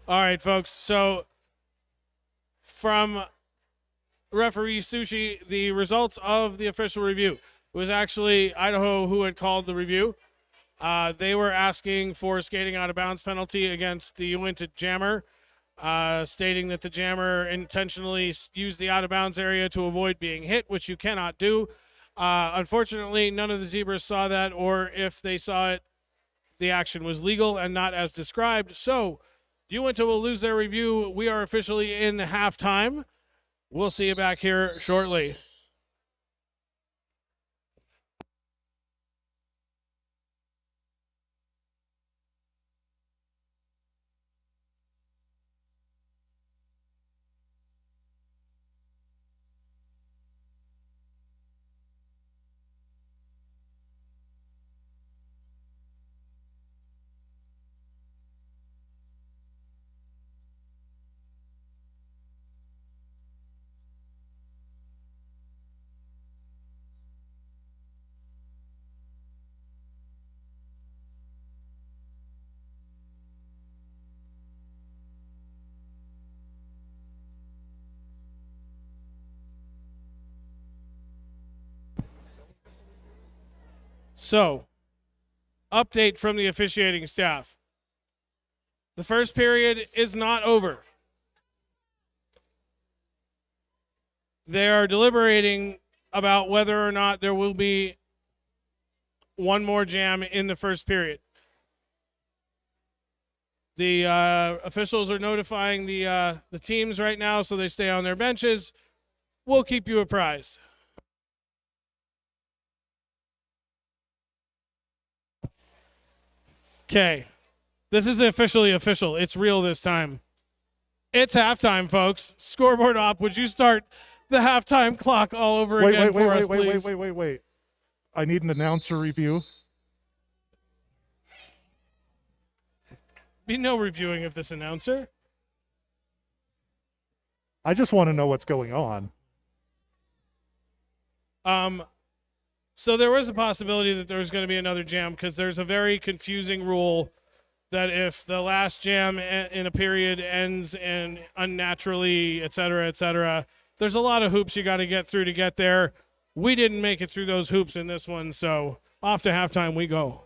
All right, folks. So from referee Sushi, the results of the official review. It was actually Idaho who had called the review. They were asking for a skating out of bounds penalty against the Uinta jammer, stating that the jammer intentionally used the out of bounds area to avoid being hit, which you cannot do. Unfortunately, none of the zebras saw that, or if they saw it, the action was legal and not as described. So Uinta will lose their review. We are officially in halftime. We'll see you back here shortly. So, update from the officiating staff. The first period is not over. They are deliberating about whether or not there will be one more jam in the first period. The officials are notifying the teams right now, so they stay on their benches. We'll keep you apprised. Okay. This is officially official. It's real this time. It's halftime, folks. Scoreboard op, would you start the halftime clock all over again for us, please? Wait. I need an announcer review. Be no reviewing of this announcer. I just want to know what's going on. So there was a possibility that there was going to be another jam because there's a very confusing rule that if the last jam in a period ends in unnaturally, et cetera, there's a lot of hoops you got to get through to get there. We didn't make it through those hoops in this one, so off to halftime we go.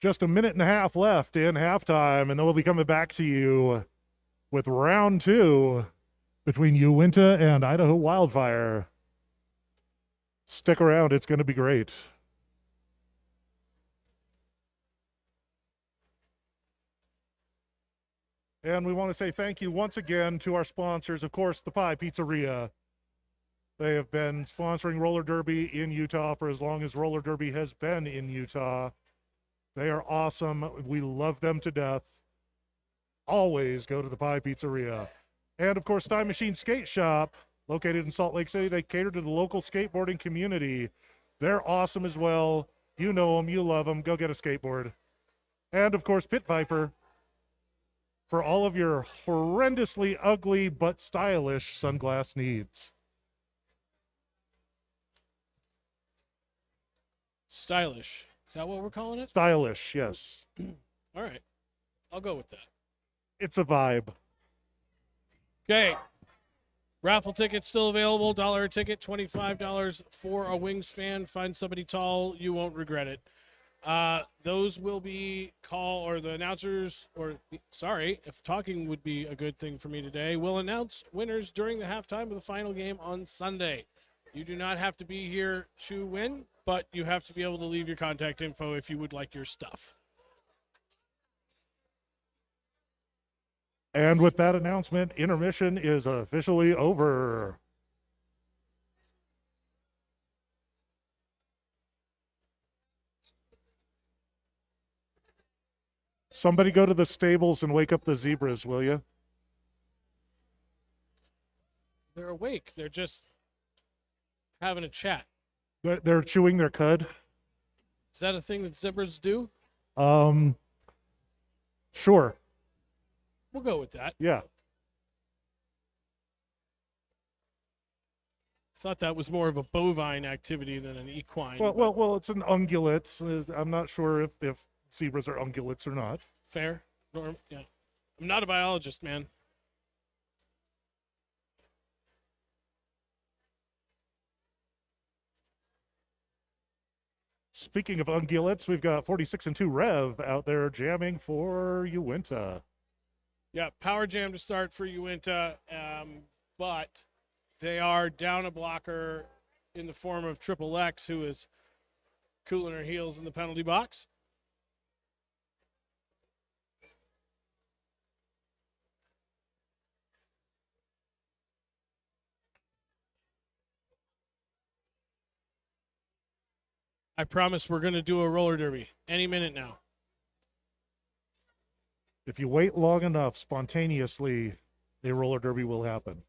Just a minute and a half left in halftime, and then we'll be coming back to you with round 2 between Uinta and Idaho Wildfire. Stick around, it's going to be great. And we want to say thank you once again to our sponsors, of course, the Pie Pizzeria. They have been sponsoring roller derby in Utah for as long as roller derby has been in Utah. They are awesome. We love them to death. Always go to the Pie Pizzeria. And, of course, Time Machine Skate Shop, located in Salt Lake City. They cater to the local skateboarding community. They're awesome as well. You know them. You love them. Go get a skateboard. And, of course, Pit Viper, for all of your horrendously ugly but stylish sunglass needs. Stylish. Is that what we're calling it? Stylish, yes. All right. I'll go with that. It's a vibe. Okay. Raffle tickets still available. $1 a ticket, $25 for a wingspan. Find somebody tall. You won't regret it. Those will be the announcers, if talking would be a good thing for me today, will announce winners during the halftime of the final game on Sunday. You do not have to be here to win, but you have to be able to leave your contact info if you would like your stuff. And with that announcement, intermission is officially over. Somebody go to the stables and wake up the zebras, will you? They're awake. They're just having a chat. They're chewing their cud. Is that a thing that zebras do? Sure. We'll go with that. Yeah. Thought that was more of a bovine activity than an equine. Well, it's an ungulate. I'm not sure if zebras are ungulates or not. Fair. Yeah. I'm not a biologist, man. Speaking of ungulates, we've got 46-2 Rev out there jamming for Uinta. Yeah, power jam to start for Uinta, but they are down a blocker in the form of Triple X, who is cooling her heels in the penalty box. I promise we're going to do a roller derby any minute now. If you wait long enough, spontaneously, a roller derby will happen.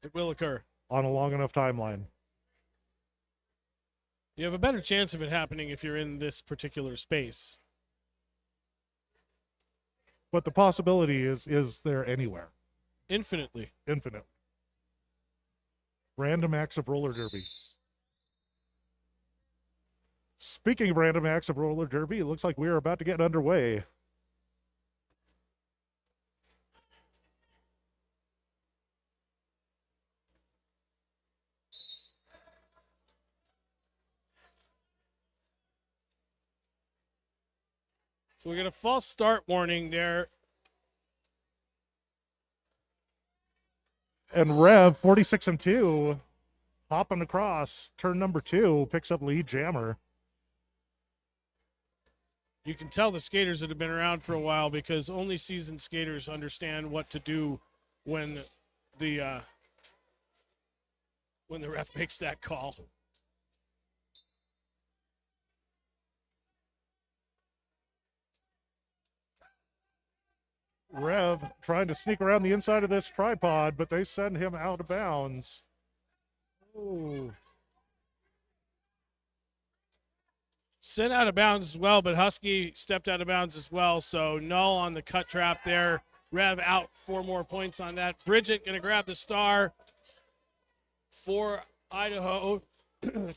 It will occur. On a long enough timeline. You have a better chance of it happening if you're in this particular space. But the possibility is there anywhere. Infinitely. Infinite. Random acts of roller derby. Speaking of random acts of roller derby, it looks like we are about to get underway. So we get a false start warning there. And Rev, 46-2, hopping across turn number 2, picks up lead jammer. You can tell the skaters that have been around for a while because only seasoned skaters understand what to do when the ref makes that call. Rev trying to sneak around the inside of this tripod, but they send him out of bounds. Ooh. Sent out of bounds as well, but Husky stepped out of bounds as well, so null on the cut trap there. Rev out 4 more points on that. Bridget going to grab the star for Idaho.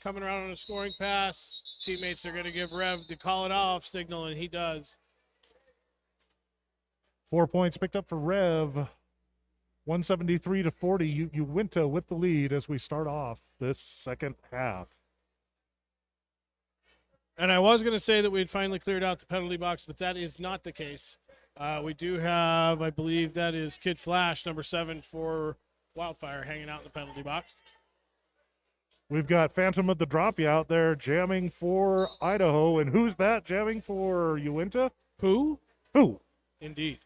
Coming around on a scoring pass. Teammates are going to give Rev the call it off signal, and he does. 4 points picked up for Rev. 173-40. Uinta with the lead as we start off this second half. And I was going to say that we had finally cleared out the penalty box, but that is not the case. We do have, I believe that is Kid Flash, number 7 for Wildfire, hanging out in the penalty box. We've got Phantom of the Droppy out there jamming for Idaho. And who's that jamming for Uinta? Who? Who? Indeed.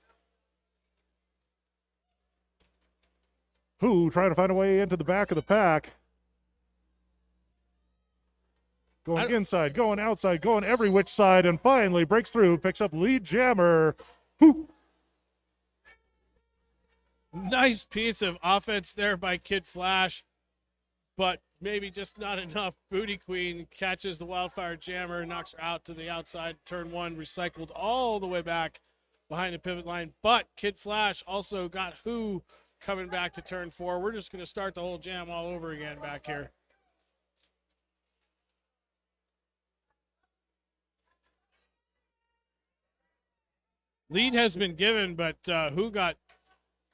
Who trying to find a way into the back of the pack. Going inside, going outside, going every which side, and finally breaks through, picks up lead jammer. Who? Nice piece of offense there by Kid Flash, but maybe just not enough. Booty Queen catches the Wildfire jammer, knocks her out to the outside. Turn 1 recycled all the way back behind the pivot line, but Kid Flash also got Who coming back to turn 4. We're just going to start the whole jam all over again back here. Lead has been given, but Who got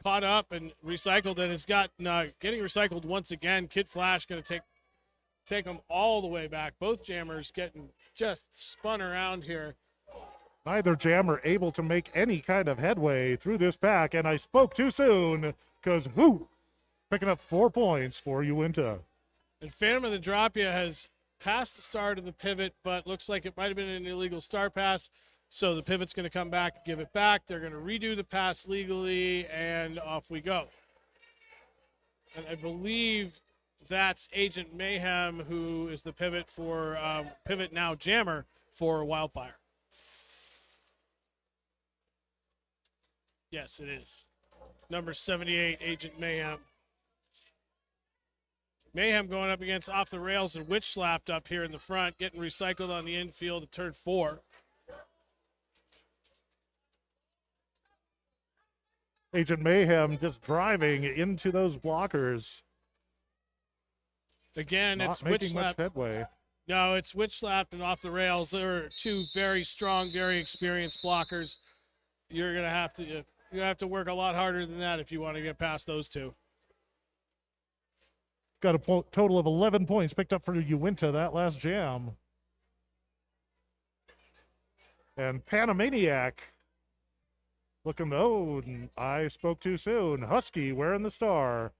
caught up and recycled, and it's got getting recycled once again. Kid Flash going to take them all the way back. Both jammers getting just spun around here. Neither jammer able to make any kind of headway through this pack, and I spoke too soon because Who picking up 4 points for Uinta. And Phantom of the Dropia has passed the start of the pivot, but looks like it might have been an illegal star pass. So the pivot's going to come back and give it back. They're going to redo the pass legally, and off we go. And I believe that's Agent Mayhem, who is the pivot for pivot now jammer for Wildfire. Yes, it is. Number 78, Agent Mayhem. Mayhem going up against Off the Rails and Witch Slapped up here in the front, getting recycled on the infield at turn 4. Agent Mayhem just driving into those blockers. Again, Not it's Witch making much Slap. headway. No, it's Witch Slapped and Off the Rails. They're 2 very strong, very experienced blockers. You're gonna have to work a lot harder than that if you want to get past those 2. Got a total of 11 points picked up for Uinta that last jam. And Panamaniac looking, oh, I spoke too soon. Husky wearing the star.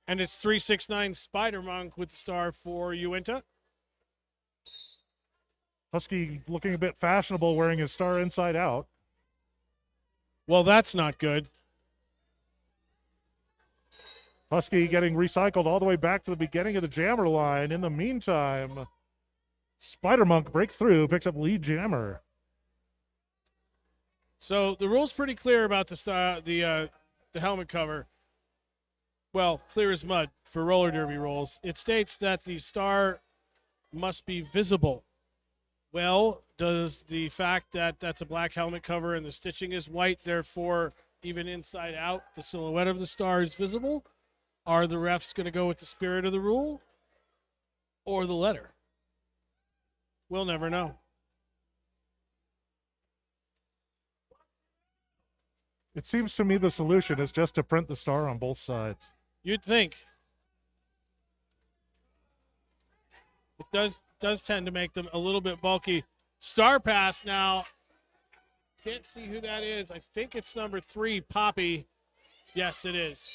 And it's 369 Spider Monk with the star for Uinta. Husky looking a bit fashionable wearing his star inside out. Well, that's not good. Husky getting recycled all the way back to the beginning of the jammer line. In the meantime, Spider Monk breaks through, picks up lead jammer. So the rule's pretty clear about the helmet cover. Well, clear as mud for roller derby rules. It states that the star must be visible. Well, does the fact that that's a black helmet cover and the stitching is white, therefore even inside out, the silhouette of the star is visible? Are the refs going to go with the spirit of the rule or the letter? We'll never know. It seems to me the solution is just to print the star on both sides. You'd think. It does tend to make them a little bit bulky. Star pass now. Can't see who that is. I think it's number 3, Poppy. Yes, it is.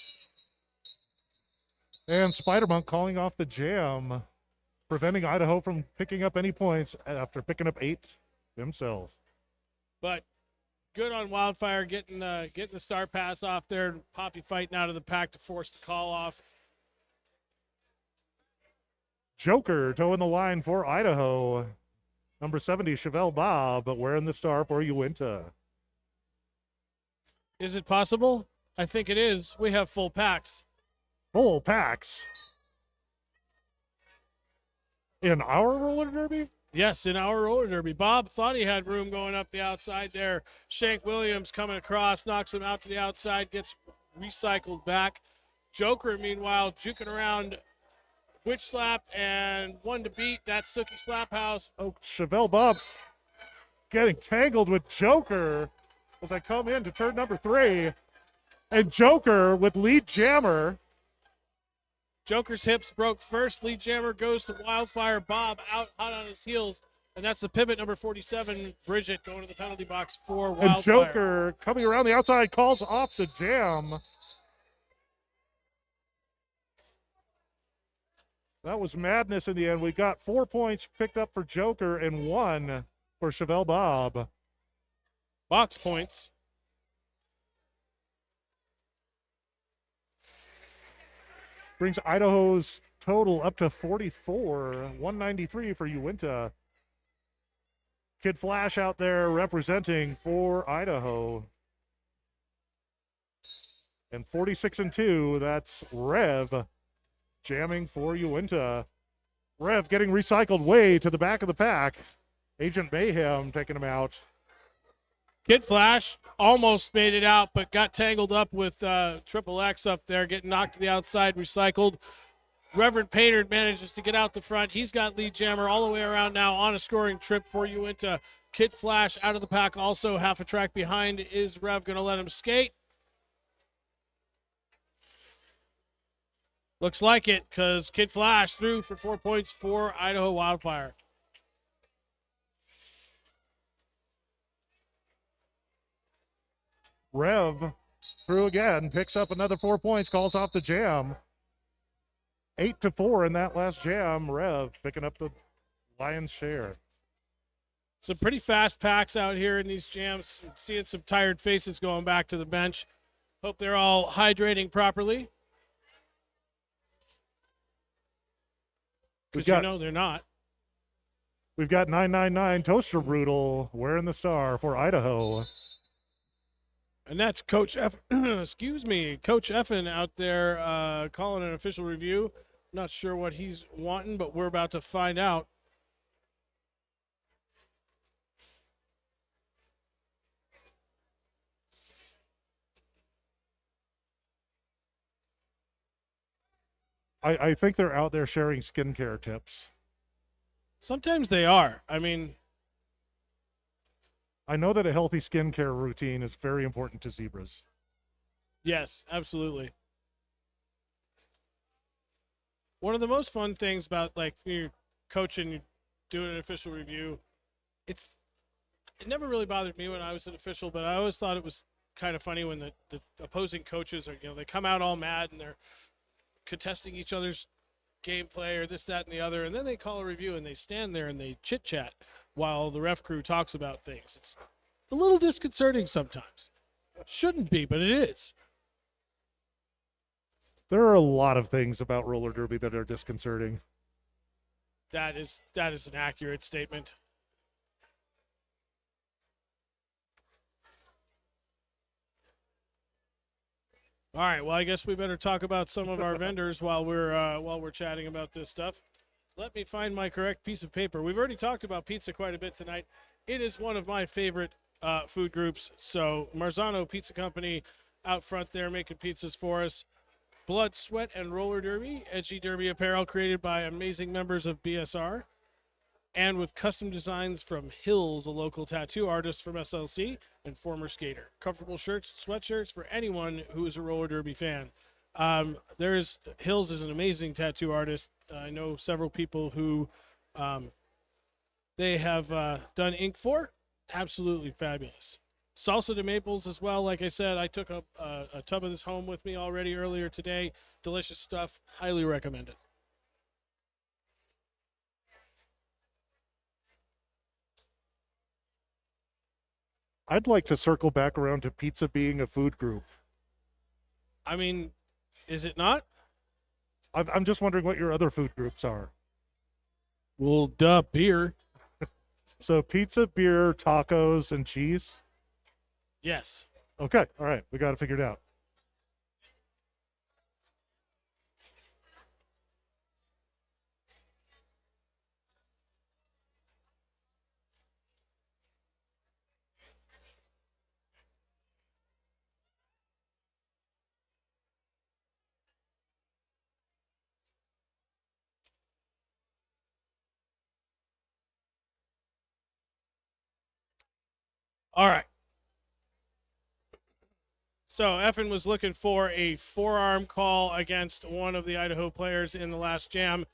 And Spider Monk calling off the jam, preventing Idaho from picking up any points after picking up 8 himself. But good on Wildfire getting the star pass off there. Poppy fighting out of the pack to force the call off. Joker towing the line for Idaho. Number 70, Chevelle Bob, but wearing the star for Uinta. Is it possible? I think it is. We have full packs. Full packs. In our roller derby? Yes, in our roller derby. Bob thought he had room going up the outside there. Shank Williams coming across, knocks him out to the outside, gets recycled back. Joker, meanwhile, juking around Witch Slap and one to beat. That's Sookie Slaphouse. Oh, Chevelle Bob getting tangled with Joker as I come in to turn number 3. And Joker with lead jammer Joker's hips broke first. Lead jammer goes to Wildfire. Bob out hot on his heels. And that's the pivot, number 47, Bridget, going to the penalty box for Wildfire. And Joker coming around the outside calls off the jam. That was madness in the end. We got 4 points picked up for Joker and 1 for Chevelle Bob. Box points. Brings Idaho's total up to 44, 193 for Uinta. Kid Flash out there representing for Idaho. And 46-2, that's Rev jamming for Uinta. Rev getting recycled way to the back of the pack. Agent Mayhem taking him out. Kid Flash almost made it out, but got tangled up with Triple X up there, getting knocked to the outside, recycled. Reverend Painter manages to get out the front. He's got lead jammer all the way around now on a scoring trip for Uinta. Kid Flash out of the pack, also half a track behind. Is Rev going to let him skate? Looks like it, because Kid Flash threw for 4 points for Idaho Wildfire. Rev through again, picks up another 4 points, calls off the jam. 8-4 in that last jam. Rev picking up the lion's share. Some pretty fast packs out here in these jams. Seeing some tired faces going back to the bench. Hope they're all hydrating properly. Because you know they're not. We've got 999 Toaster Brutal wearing the star for Idaho. And that's Coach F. Excuse me, Coach Effin out there calling an official review. Not sure what he's wanting, but we're about to find out. I think they're out there sharing skincare tips. Sometimes they are. I mean, I know that a healthy skincare routine is very important to zebras. yes, absolutely. One of the most fun things about, like, when you're coaching, you're doing an official review, it never really bothered me when I was an official, but I always thought it was kind of funny when the opposing coaches are, they come out all mad and they're contesting each other's gameplay or this, that, and the other, and then they call a review and they stand there and they chit-chat while the ref crew talks about things. It's a little disconcerting sometimes. Shouldn't be, but it is. There are a lot of things about roller derby that are disconcerting. That is an accurate statement. All right, well, I guess we better talk about some of our vendors while we're chatting about this stuff. Let me find my correct piece of paper. We've already talked about pizza quite a bit tonight. It is one of my favorite food groups. So Marzano Pizza Company out front there making pizzas for us. Blood, Sweat, and Roller Derby, edgy derby apparel created by amazing members of BSR. And with custom designs from Hills, a local tattoo artist from SLC and former skater. Comfortable shirts, sweatshirts for anyone who is a roller derby fan. Hills is an amazing tattoo artist. I know several people who they have done ink for. Absolutely fabulous. Salsa de Maples as well. Like I said, I took a tub of this home with me already earlier today. Delicious stuff. Highly recommend it. I'd like to circle back around to pizza being a food group. I mean, is it not? I'm just wondering what your other food groups are. Well, duh, beer. So pizza, beer, tacos, and cheese? Yes. Okay, all right. We got it figured out. All right. So Effin was looking for a forearm call against one of the Idaho players in the last jam.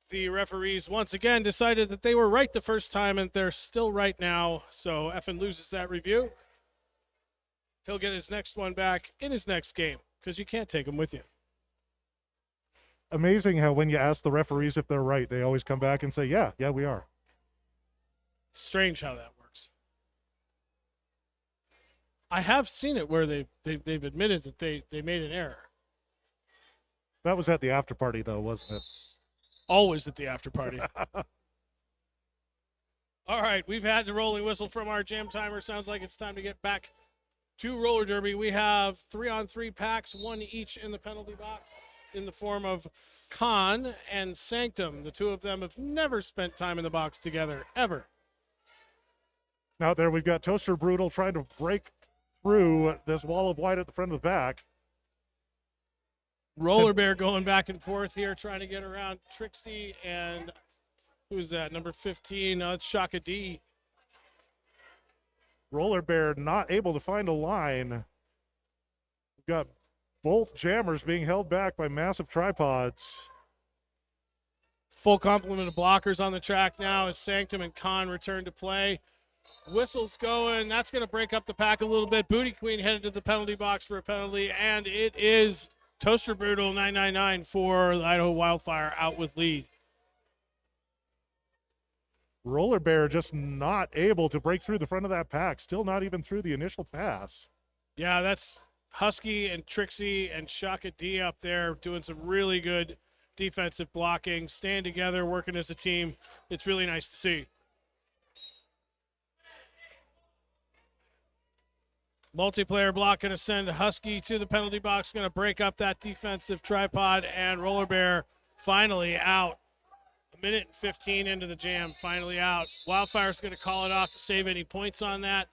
The referees once again decided that they were right the first time, and they're still right now. So Effin loses that review. He'll get his next one back in his next game because you can't take them with you. Amazing how when you ask the referees if they're right, they always come back and say, yeah, we are. Strange how that works. I have seen it where they've admitted that they made an error. That was at the after party, though, wasn't it? Always at the after party. All right, we've had the rolling whistle from our jam timer. Sounds like it's time to get back to roller derby. We have 3-on-3 packs, one each in the penalty box in the form of Khan and Sanctum. The two of them have never spent time in the box together, ever. Now there we've got Toaster Brutal trying to break through this wall of white at the front of the pack. Roller Bear going back and forth here, trying to get around Trixie and who's that? Number 15. It's Shaka D. Roller Bear not able to find a line. We've got both jammers being held back by massive tripods. Full complement of blockers on the track now as Sanctum and Khan return to play. Whistle's going. That's going to break up the pack a little bit. Booty Queen headed to the penalty box for a penalty, and it is Toaster Brutal 999 for the Idaho Wildfire out with lead. Roller Bear just not able to break through the front of that pack. Still not even through the initial pass. Yeah, that's Husky and Trixie and Shaka D up there doing some really good defensive blocking, staying together, working as a team. It's really nice to see. Multiplayer block going to send Husky to the penalty box, going to break up that defensive tripod, and Roller Bear finally out. A minute and 15 into the jam, finally out. Wildfire's going to call it off to save any points on that.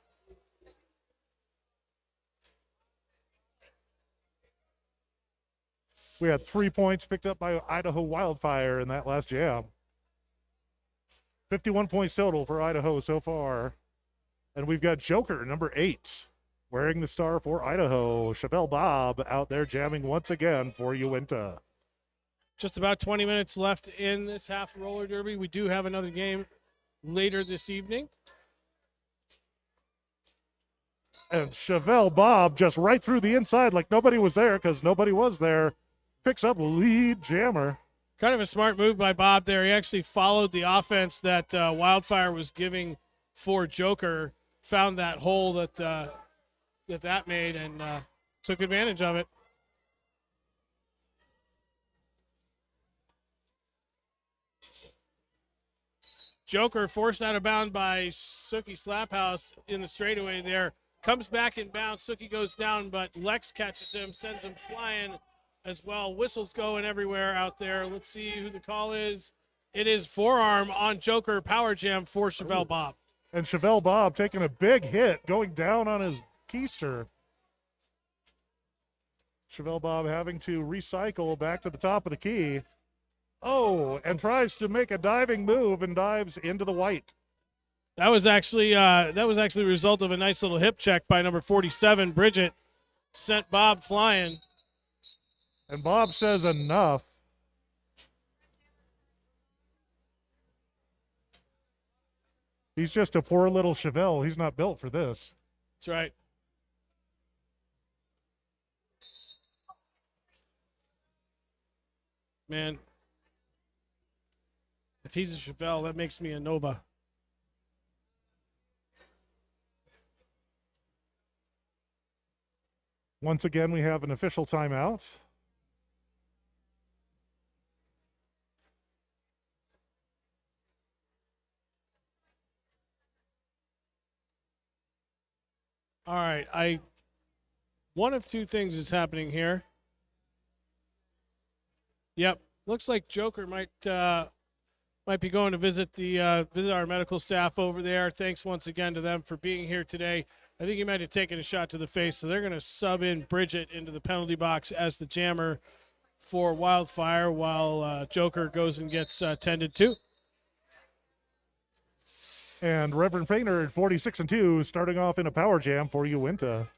We had 3 points picked up by Idaho Wildfire in that last jam. 51 points total for Idaho so far. And we've got Joker, number 8, wearing the star for Idaho. Chevelle Bob out there jamming once again for Uinta. Just about 20 minutes left in this half roller derby. We do have another game later this evening. And Chevelle Bob just right through the inside like nobody was there because nobody was there. Picks up lead jammer. Kind of a smart move by Bob there. He actually followed the offense that Wildfire was giving for Joker, found that hole that made, and took advantage of it. Joker forced out of bound by Suki Slaphouse in the straightaway there. Comes back in bounds. Suki goes down, but Lex catches him, sends him flying as well. Whistles going everywhere out there. Let's see who the call is. It is forearm on Joker power jam for Chevelle Bob. And Chevelle Bob taking a big hit, going down on his keister. Chevelle Bob having to recycle back to the top of the key. Oh, and tries to make a diving move and dives into the white. That was actually the result of a nice little hip check by number 47, Bridget. Sent Bob flying. And Bob says enough. He's just a poor little Chevelle. He's not built for this. That's right. Man, if he's a Chevelle, that makes me a Nova. Once again, we have an official timeout. All right, one of two things is happening here. Yep, looks like Joker might be going to visit our medical staff over there. Thanks once again to them for being here today. I think he might have taken a shot to the face, so they're going to sub in Bridget into the penalty box as the jammer for Wildfire while Joker goes and gets tended to. And Reverend Painter at 46-2 starting off in a power jam for Uinta.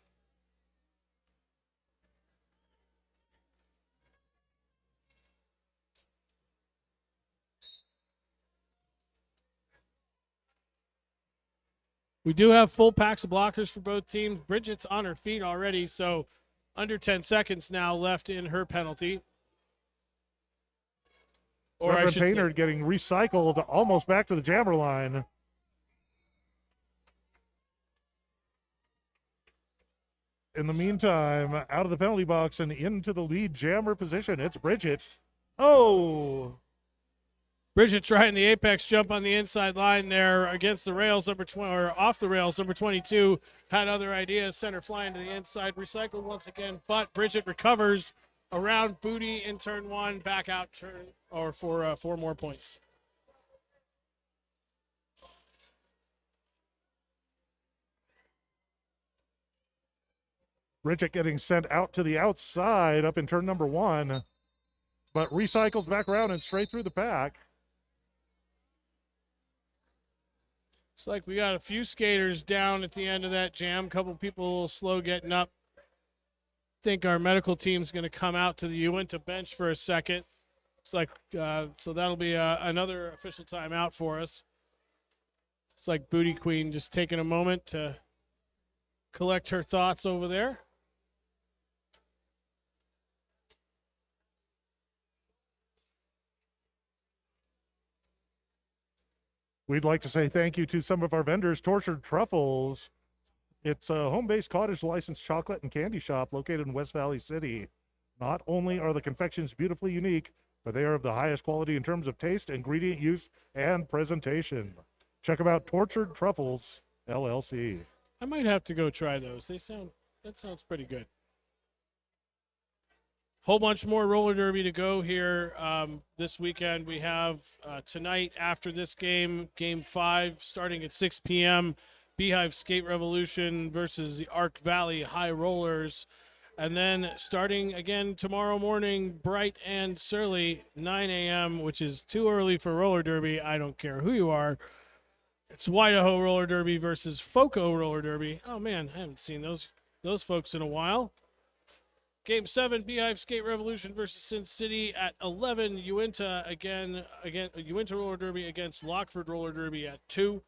We do have full packs of blockers for both teams. Bridget's on her feet already, so under 10 seconds now left in her penalty. Or Reverend I should Painter say, getting recycled almost back to the jammer line. In the meantime, out of the penalty box and into the lead jammer position, it's Bridget. Oh! Bridget trying the apex jump on the inside line there against the rails, number 20, or off the rails, number 22. Had other ideas, center flying to the inside, recycled once again, but Bridget recovers around booty in turn one, back out turn, or for 4 more points. Bridget getting sent out to the outside up in turn number 1, but recycles back around and straight through the pack. Looks like we got a few skaters down at the end of that jam. Couple people a little slow getting up. Think our medical team's going to come out to the Uinta bench for a second. It's like so that'll be another official timeout for us. It's like Booty Queen just taking a moment to collect her thoughts over there. We'd like to say thank you to some of our vendors. Tortured Truffles. It's a home-based cottage licensed chocolate and candy shop located in West Valley City. Not only are the confections beautifully unique, but they are of the highest quality in terms of taste, ingredient use, and presentation. Check them out, Tortured Truffles, LLC. I might have to go try those. That sounds pretty good. Whole bunch more roller derby to go here this weekend. We have tonight after this game, Game 5, starting at 6 p.m., Beehive Skate Revolution versus the Arc Valley High Rollers. And then starting again tomorrow morning, bright and surly, 9 a.m., which is too early for roller derby. I don't care who you are. It's Idaho Roller Derby versus Foco Roller Derby. Oh, man, I haven't seen those folks in a while. Game 7, Beehive Skate Revolution versus Sin City at 11. Uinta again, Uinta Roller Derby against Lockford Roller Derby at 2.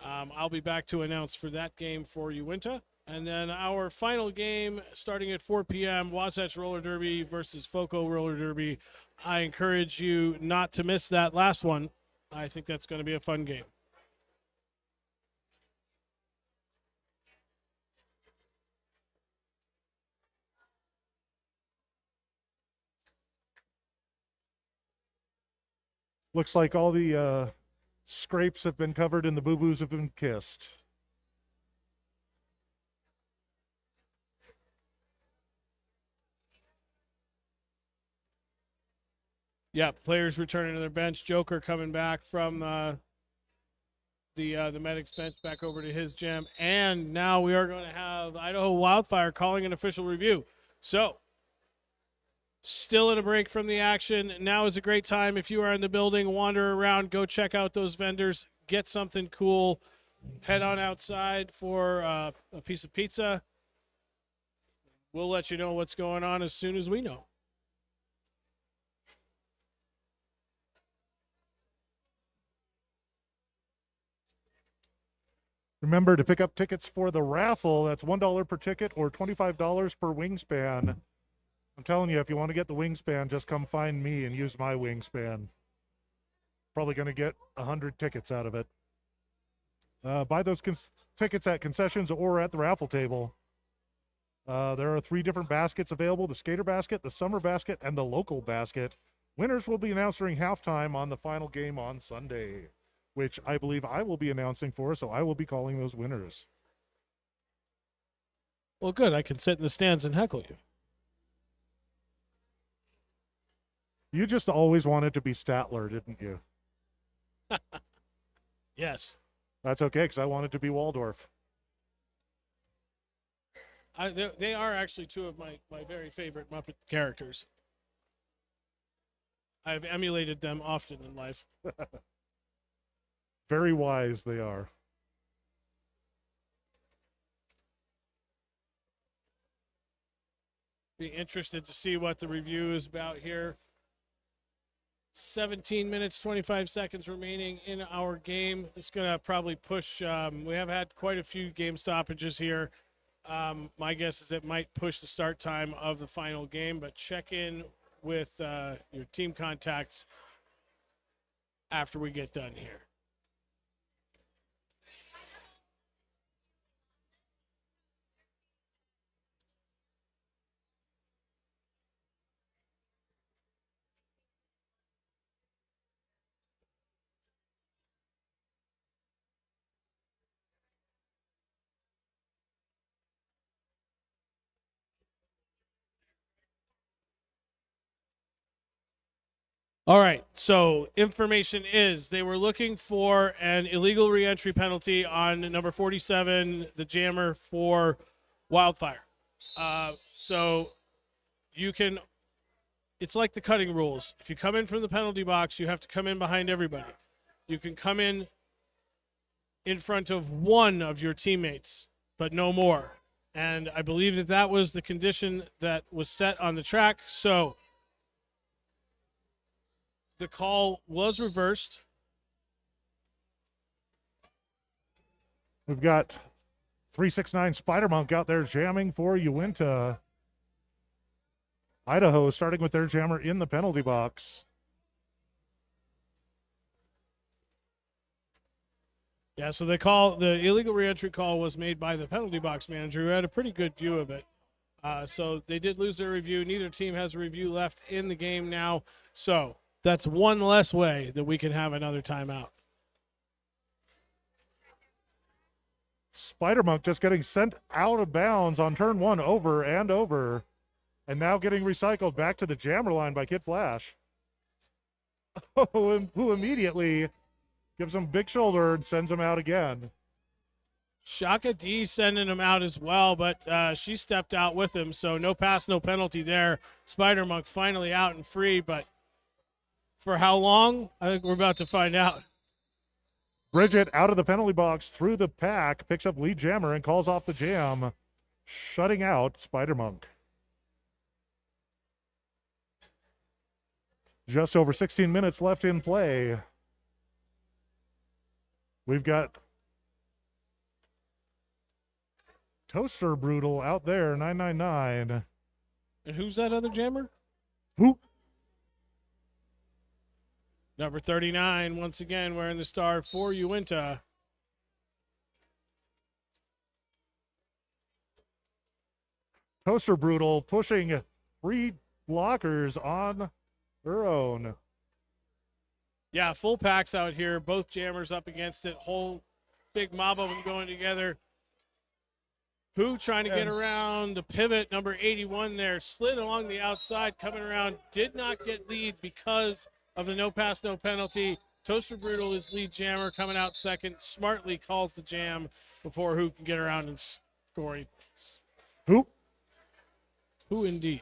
I'll be back to announce for that game for Uinta. And then our final game starting at 4 p.m., Wasatch Roller Derby versus Foco Roller Derby. I encourage you not to miss that last one. I think that's going to be a fun game. Looks like all the scrapes have been covered and the boo-boos have been kissed. Yeah, players returning to their bench. Joker coming back from the medics bench back over to his gym. And now we are going to have Idaho Wildfire calling an official review. So, still in a break from the action. Now is a great time. If you are in the building, wander around, go check out those vendors, get something cool, head on outside for a piece of pizza. We'll let you know what's going on as soon as we know. Remember to pick up tickets for the raffle. That's $1 per ticket or $25 per wingspan. I'm telling you, if you want to get the wingspan, just come find me and use my wingspan. Probably going to get 100 tickets out of it. Buy those tickets at concessions or at the raffle table. There are 3 different baskets available: the skater basket, the summer basket, and the local basket. Winners will be announced during halftime on the final game on Sunday, which I believe I will be announcing for, so I will be calling those winners. Well, good. I can sit in the stands and heckle you. You just always wanted to be Statler, didn't you? Yes. That's okay, because I wanted to be Waldorf. They are actually 2 of my very favorite Muppet characters. I've emulated them often in life. Very wise they are. Be interested to see what the review is about here. 17 minutes, 25 seconds remaining in our game. It's going to probably push. We have had quite a few game stoppages here. My guess is it might push the start time of the final game, but check in with your team contacts after we get done here. All right, so information is they were looking for an illegal reentry penalty on number 47, the jammer for Wildfire. So you can, it's like the cutting rules. If you come in from the penalty box, you have to come in behind everybody. You can come in front of one of your teammates, but no more. And I believe that that was the condition that was set on the track. So the call was reversed. We've got 369 Spider Monk out there jamming for Uinta. Idaho starting with their jammer in the penalty box. Yeah, so the illegal reentry call was made by the penalty box manager who had a pretty good view of it. So they did lose their review. Neither team has a review left in the game now. So that's one less way that we can have another timeout. Spider Monk just getting sent out of bounds on turn one over and over. And now getting recycled back to the jammer line by Kid Flash. Oh, who immediately gives him a big shoulder and sends him out again. Shaka D sending him out as well, but she stepped out with him, so no pass, no penalty there. Spider Monk finally out and free, but for how long? I think we're about to find out. Bridget out of the penalty box through the pack, picks up lead jammer and calls off the jam, shutting out Spider Monk. Just over 16 minutes left in play. We've got Toaster Brutal out there, 999. And who's that other jammer? Who? Number 39, once again, wearing the star for Uinta. Toaster Brutal pushing 3 blockers on her own. Yeah, full packs out here. Both jammers up against it. Whole big mob of them going together. Who trying to get around the pivot, number 81 there. Slid along the outside, coming around. Did not get lead because of the no pass, no penalty. Toaster Brutal is lead jammer, coming out second. Smartly calls the jam before Who can get around and score. Who? Who indeed.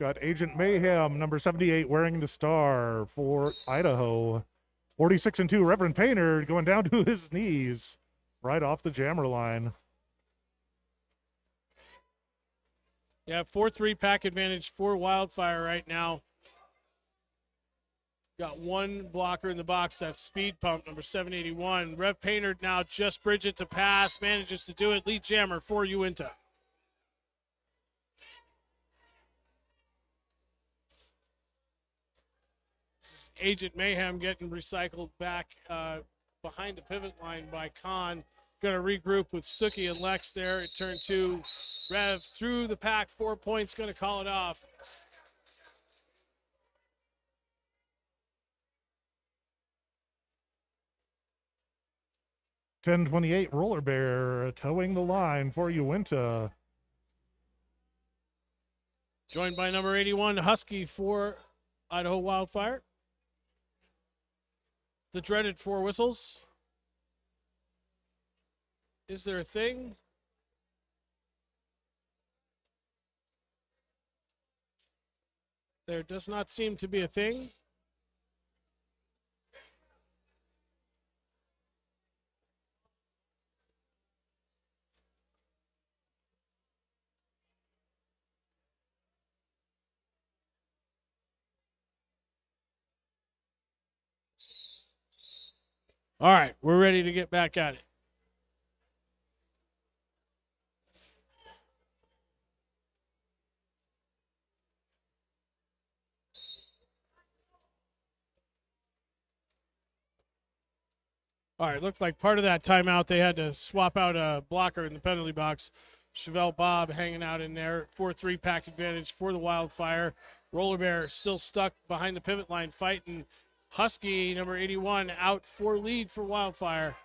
Got Agent Mayhem, number 78, wearing the star for Idaho. 46-2, Reverend Painter going down to his knees right off the jammer line. Yeah, 4-3 pack advantage for Wildfire right now. Got one blocker in the box. That's Speed Pump, number 781. Rev Painter now just Bridget to pass. Manages to do it. Lead jammer for Uinta. Agent Mayhem getting recycled back behind the pivot line by Khan. Going to regroup with Suki and Lex there at turn 2. Rev through the pack, 4 points, going to call it off. $10.28 Roller Bear towing the line for Uinta. Joined by number 81 Husky for Idaho Wildfire. The dreaded 4 whistles. Is there a thing? There does not seem to be a thing. All right, we're ready to get back at it. All right, looked like part of that timeout they had to swap out a blocker in the penalty box. Chevelle Bob hanging out in there. 4-3 pack advantage for the Wildfire. Roller Bear still stuck behind the pivot line fighting. Husky, number 81, out for lead for Wildfire.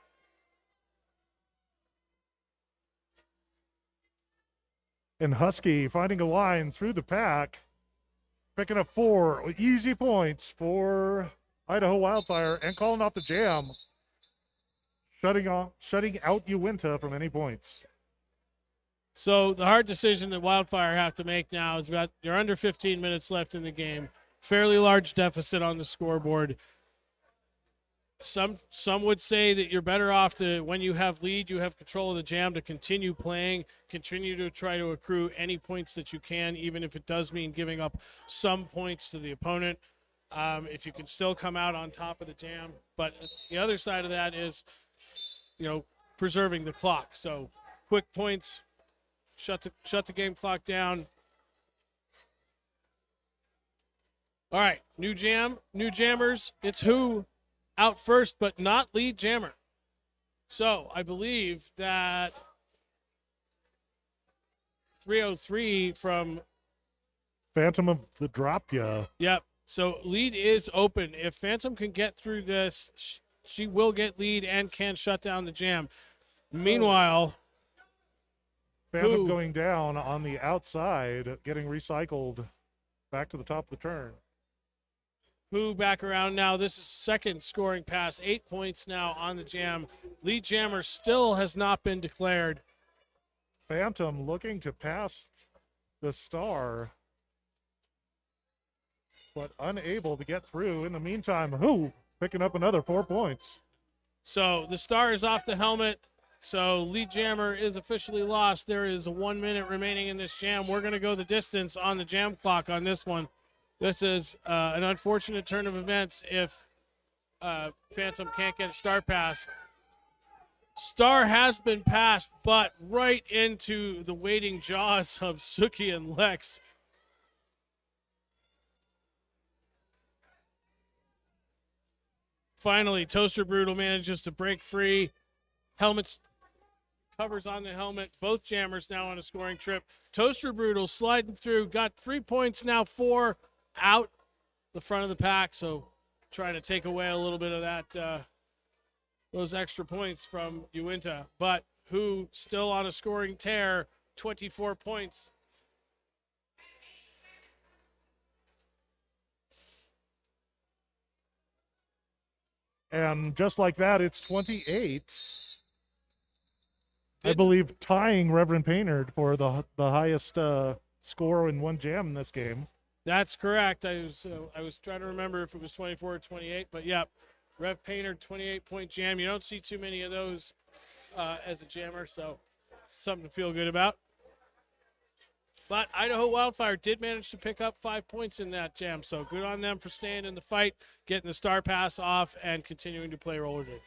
And Husky finding a line through the pack, picking up 4 easy points for Idaho Wildfire and calling off the jam. Shutting out Uinta from any points. So the hard decision that Wildfire have to make now is you're under 15 minutes left in the game. Fairly large deficit on the scoreboard. Some would say that you're better off to, when you have lead, you have control of the jam, to continue playing, continue to try to accrue any points that you can, even if it does mean giving up some points to the opponent. If you can still come out on top of the jam. But the other side of that is, preserving the clock. So quick points, shut the game clock down. All right, new jammers. It's who out first, but not lead jammer. So I believe that 303 from Phantom of the Drop Ya. Yep. So lead is open. If Phantom can get through this, she will get lead and can shut down the jam. Meanwhile, Phantom going down on the outside, getting recycled back to the top of the turn. Who back around now. This is second scoring pass. 8 points now on the jam. Lead jammer still has not been declared. Phantom looking to pass the Star, but unable to get through. In the meantime, who picking up another 4 points. So the Star is off the helmet. So lead jammer is officially lost. There is 1 minute remaining in this jam. We're going to go the distance on the jam clock on this one. This is an unfortunate turn of events if Phantom can't get a Star pass. Star has been passed, but right into the waiting jaws of Suki and Lex. Finally, Toaster Brutal manages to break free. Helmets, covers on the helmet. Both jammers now on a scoring trip. Toaster Brutal sliding through. Got 3 points now, 4 out the front of the pack. So trying to take away a little bit of that, those extra points from Uinta. But who still on a scoring tear, 24 points. And just like that, it's 28. I believe tying Reverend Painter for the highest score in one jam in this game. That's correct. I was trying to remember if it was 24 or 28, but yeah, Rev Painter 28-point jam. You don't see too many of those as a jammer, so something to feel good about. But Idaho Wildfire did manage to pick up 5 points in that jam, so good on them for staying in the fight, getting the Star pass off, and continuing to play roller derby.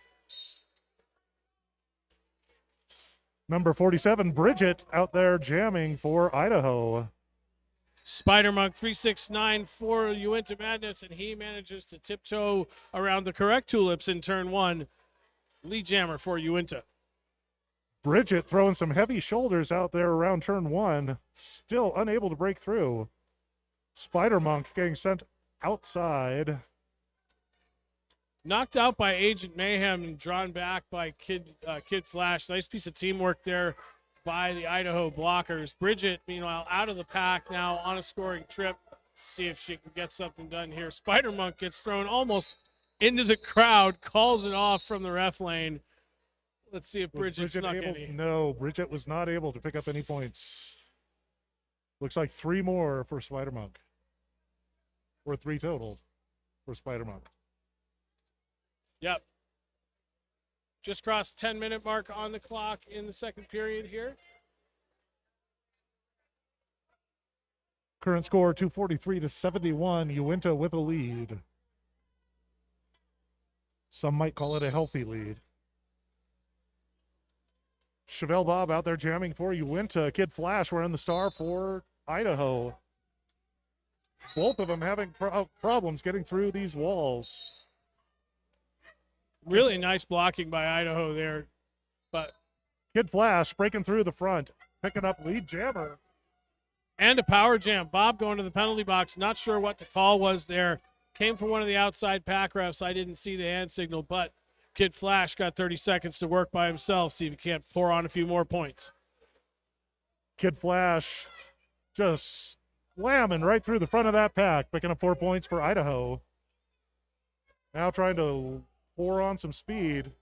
Number 47, Bridget, out there jamming for Idaho. Spider Monk 369 for Uinta Madness, and he manages to tiptoe around the correct tulips in turn one. Lead jammer for Uinta. Bridget throwing some heavy shoulders out there around turn one, still unable to break through. Spider Monk getting sent outside. Knocked out by Agent Mayhem and drawn back by Kid Flash. Nice piece of teamwork there by the Idaho blockers. Bridget, meanwhile, out of the pack now on a scoring trip. See if she can get something done here. Spider Monk gets thrown almost into the crowd, calls it off from the ref lane. Let's see if Bridget snuck any. No, Bridget was not able to pick up any points. Looks like 3 more for Spider Monk. or 3 total for Spider-Man. Yep. Just crossed 10-minute mark on the clock in the second period here. Current score 243-71. Uinta with a lead. Some might call it a healthy lead. Chevelle Bob out there jamming for Uinta. Kid Flash wearing the star for Idaho. Both of them having problems getting through these walls. Really nice blocking by Idaho there. But Kid Flash breaking through the front, picking up lead jammer. and a power jam. Bob going to the penalty box. Not sure what the call was there. Came from one of the outside pack refs. I didn't see the hand signal, but Kid Flash got 30 seconds to work by himself, see if he can't pour on a few more points. Kid Flash just slamming right through the front of that pack, picking up 4 points for Idaho. Now trying to pour on some speed.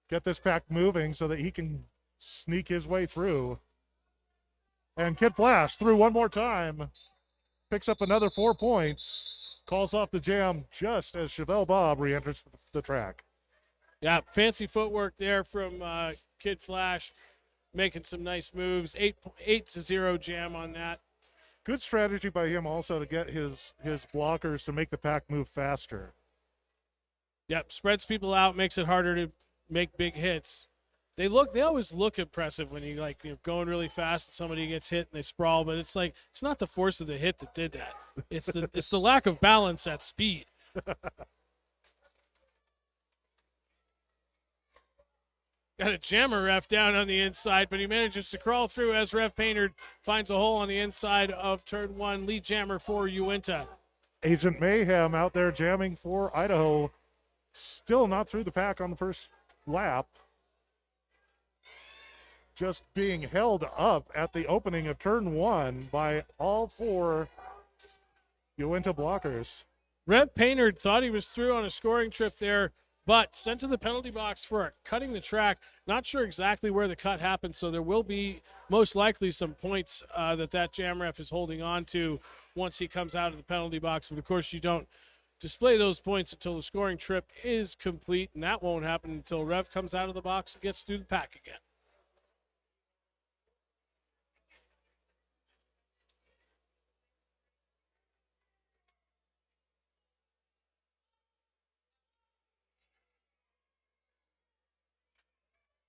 Get this pack moving so that he can sneak his way through. And Kid Flash through one more time. Picks up another 4 points. Calls off the jam just as Chevelle Bob re-enters the track. Yeah, fancy footwork there from Kid Flash, making some nice moves. 8-0 jam on that. Good strategy by him also to get his blockers to make the pack move faster. Yep, spreads people out, makes it harder to make big hits. They always look impressive when you going really fast and somebody gets hit and they sprawl, but it's not the force of the hit that did that. It's the lack of balance at speed. Got a jammer ref down on the inside, but he manages to crawl through as Ref Painter finds a hole on the inside of turn one. Lead jammer for Uinta. Agent Mayhem out there jamming for Idaho. Still not through the pack on the first lap. Just being held up at the opening of turn one by all 4 Uinta blockers. Rev Painter thought he was through on a scoring trip there, but sent to the penalty box for cutting the track. Not sure exactly where the cut happened, so there will be most likely some points that jam ref is holding on to once he comes out of the penalty box. But, of course, you don't display those points until the scoring trip is complete, and that won't happen until Rev comes out of the box and gets through the pack again.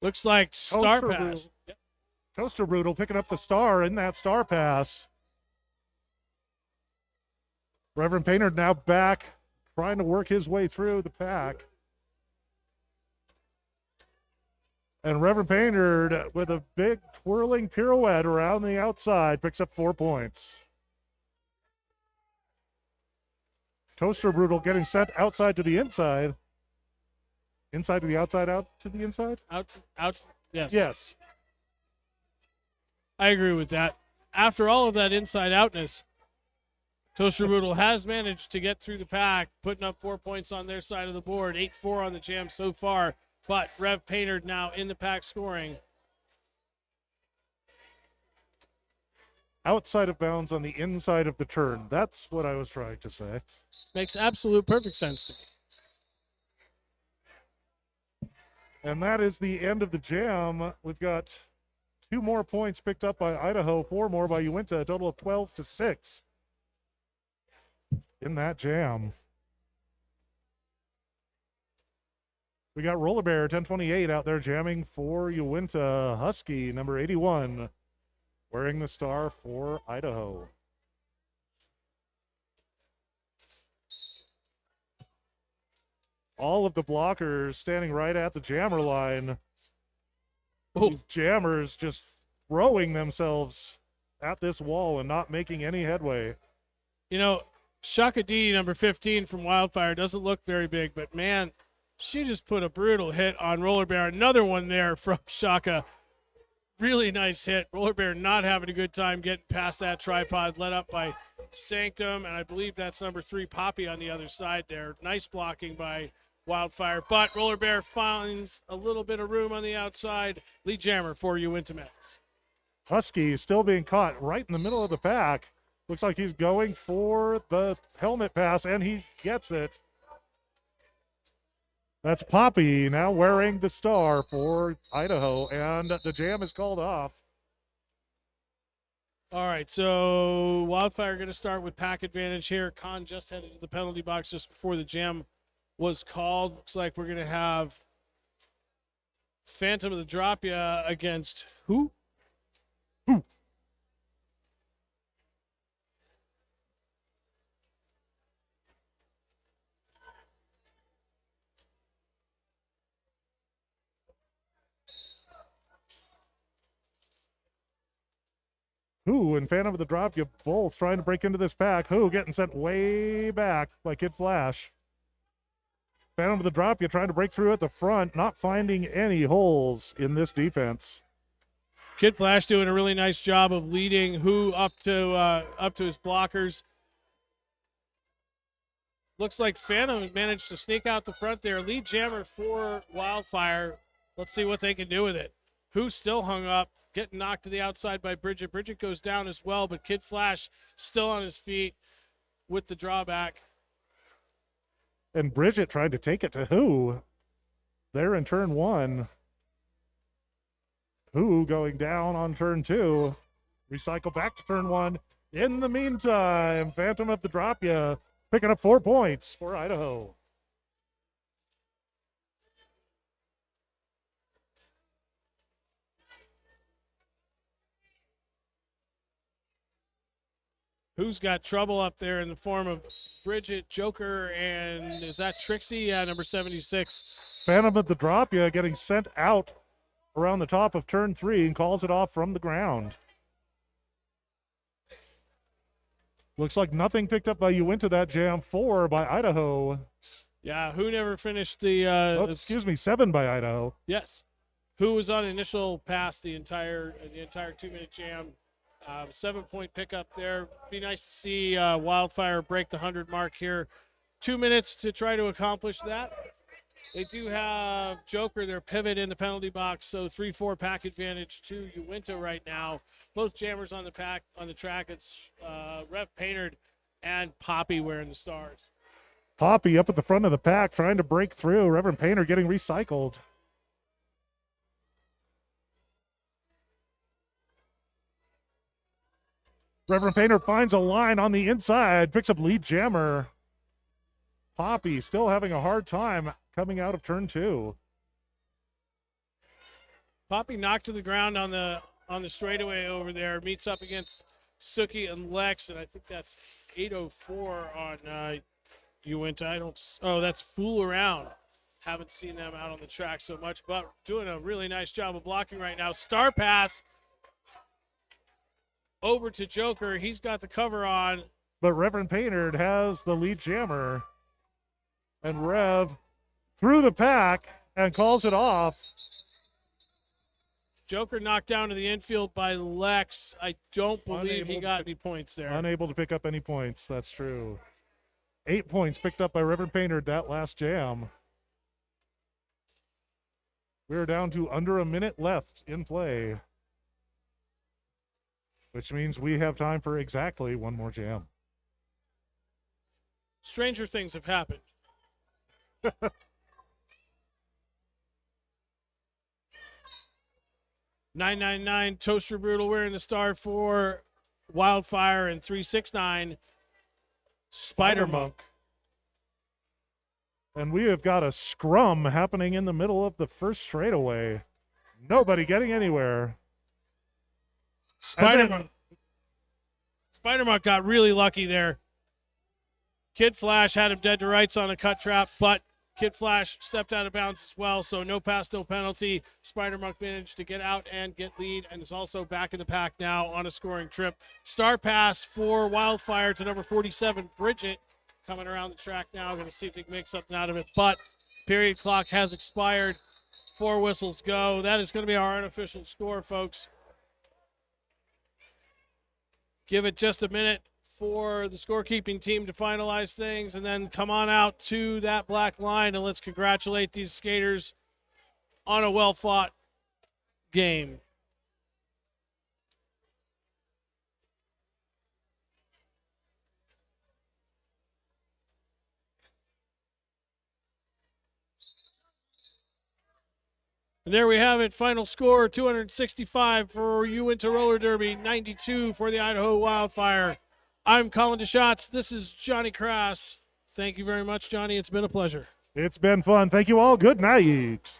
Looks like Star Pass. Yep. Toaster Brutal picking up the star in that Star Pass. Reverend Painter now back, trying to work his way through the pack. And Reverend Painter, with a big twirling pirouette around the outside, picks up 4 points. Toaster Brutal getting sent outside to the inside. Inside to the outside, out to the inside? Out, yes. Yes. I agree with that. After all of that inside outness, Toaster Boodle has managed to get through the pack, putting up 4 points on their side of the board, 8-4 on the jam so far, but Rev Painter now in the pack scoring. Outside of bounds on the inside of the turn. That's what I was trying to say. Makes absolute perfect sense to me. And that is the end of the jam. We've got 2 more points picked up by Idaho, 4 more by Uinta, a total of 12-6 in that jam. We got Roller Bear 1028 out there jamming for Uinta. Husky number 81 wearing the star for Idaho. All of the blockers standing right at the jammer line. Ooh. These jammers just throwing themselves at this wall and not making any headway. You know, Shaka D, number 15 from Wildfire, doesn't look very big, but man, she just put a brutal hit on Roller Bear. Another one there from Shaka. Really nice hit. Roller Bear not having a good time getting past that tripod, led up by Sanctum, and I believe that's number 3, Poppy, on the other side there. Nice blocking by Wildfire, but Roller Bear finds a little bit of room on the outside. Lead jammer for Uinta Mets. Husky still being caught right in the middle of the pack. Looks like he's going for the helmet pass, and he gets it. That's Poppy now wearing the star for Idaho, and the jam is called off. All right, so Wildfire going to start with pack advantage here. Khan just headed to the penalty box just before the jam was called. Looks like we're going to have Phantom of the Drop Ya against who? Who? Who and Phantom of the Drop, you both trying to break into this pack. Who getting sent way back by Kid Flash. Phantom of the Drop, you trying to break through at the front, not finding any holes in this defense. Kid Flash doing a really nice job of leading Who up to his blockers. Looks like Phantom managed to sneak out the front there. Lead jammer for Wildfire. Let's see what they can do with it. Who still hung up, getting knocked to the outside by Bridget. Bridget goes down as well, but Kid Flash still on his feet with the drawback. And Bridget trying to take it to Who. There in turn one. Who going down on turn two. Recycle back to turn one. In the meantime, Phantom of the Drop ya picking up 4 points for Idaho. Who's got trouble up there in the form of Bridget, Joker, and is that Trixie? Yeah, number 76. Phantom of the Drop ya getting sent out around the top of turn three and calls it off from the ground. Looks like nothing picked up by Uinta that jam. 4 by Idaho. Yeah, Who never finished the. 7 by Idaho. Yes, Who was on initial pass the entire 2-minute jam. 7-point pickup there. Be nice to see Wildfire break the 100 mark here. 2 minutes to try to accomplish that. They do have Joker, their pivot in the penalty box, so 3-4 pack advantage to Uinta right now. Both jammers on the track. It's Rev Painted and Poppy wearing the stars. Poppy up at the front of the pack trying to break through. Reverend Painter getting recycled. Reverend Painter finds a line on the inside, picks up lead jammer. Poppy still having a hard time coming out of turn two. Poppy knocked to the ground on the straightaway over there. Meets up against Suki and Lex, and I think that's 804 on Uinta. That's Fool Around. Haven't seen them out on the track so much, but doing a really nice job of blocking right now. Star pass over to Joker. He's got the cover on. But Reverend Painter has the lead jammer. And Rev through the pack and calls it off. Joker knocked down to the infield by Lex. I don't believe he got any points there. Unable to pick up any points. That's true. 8 points picked up by Reverend Painter that last jam. We're down to under a minute left in play, which means we have time for exactly one more jam. Stranger things have happened. 999 Toaster Brutal wearing the star for Wildfire, and 369 Spider Monk. And we have got a scrum happening in the middle of the first straightaway. Nobody getting anywhere. Spider Monk got really lucky there. Kid Flash had him dead to rights on a cut trap, but Kid Flash stepped out of bounds as well, so no pass, no penalty. Spider Monk managed to get out and get lead, and is also back in the pack now on a scoring trip. Star pass for Wildfire to number 47, Bridget, coming around the track now. Going to see if he can make something out of it, but period clock has expired. 4 whistles go. That is going to be our unofficial score, folks. Give it just a minute for the scorekeeping team to finalize things, and then come on out to that black line, and let's congratulate these skaters on a well-fought game. And there we have it. Final score 265 for Uinta Roller Derby, 92 for the Idaho Wildfire. I'm Colin DeShots. This is Johnny Cross. Thank you very much, Johnny. It's been a pleasure. It's been fun. Thank you all. Good night.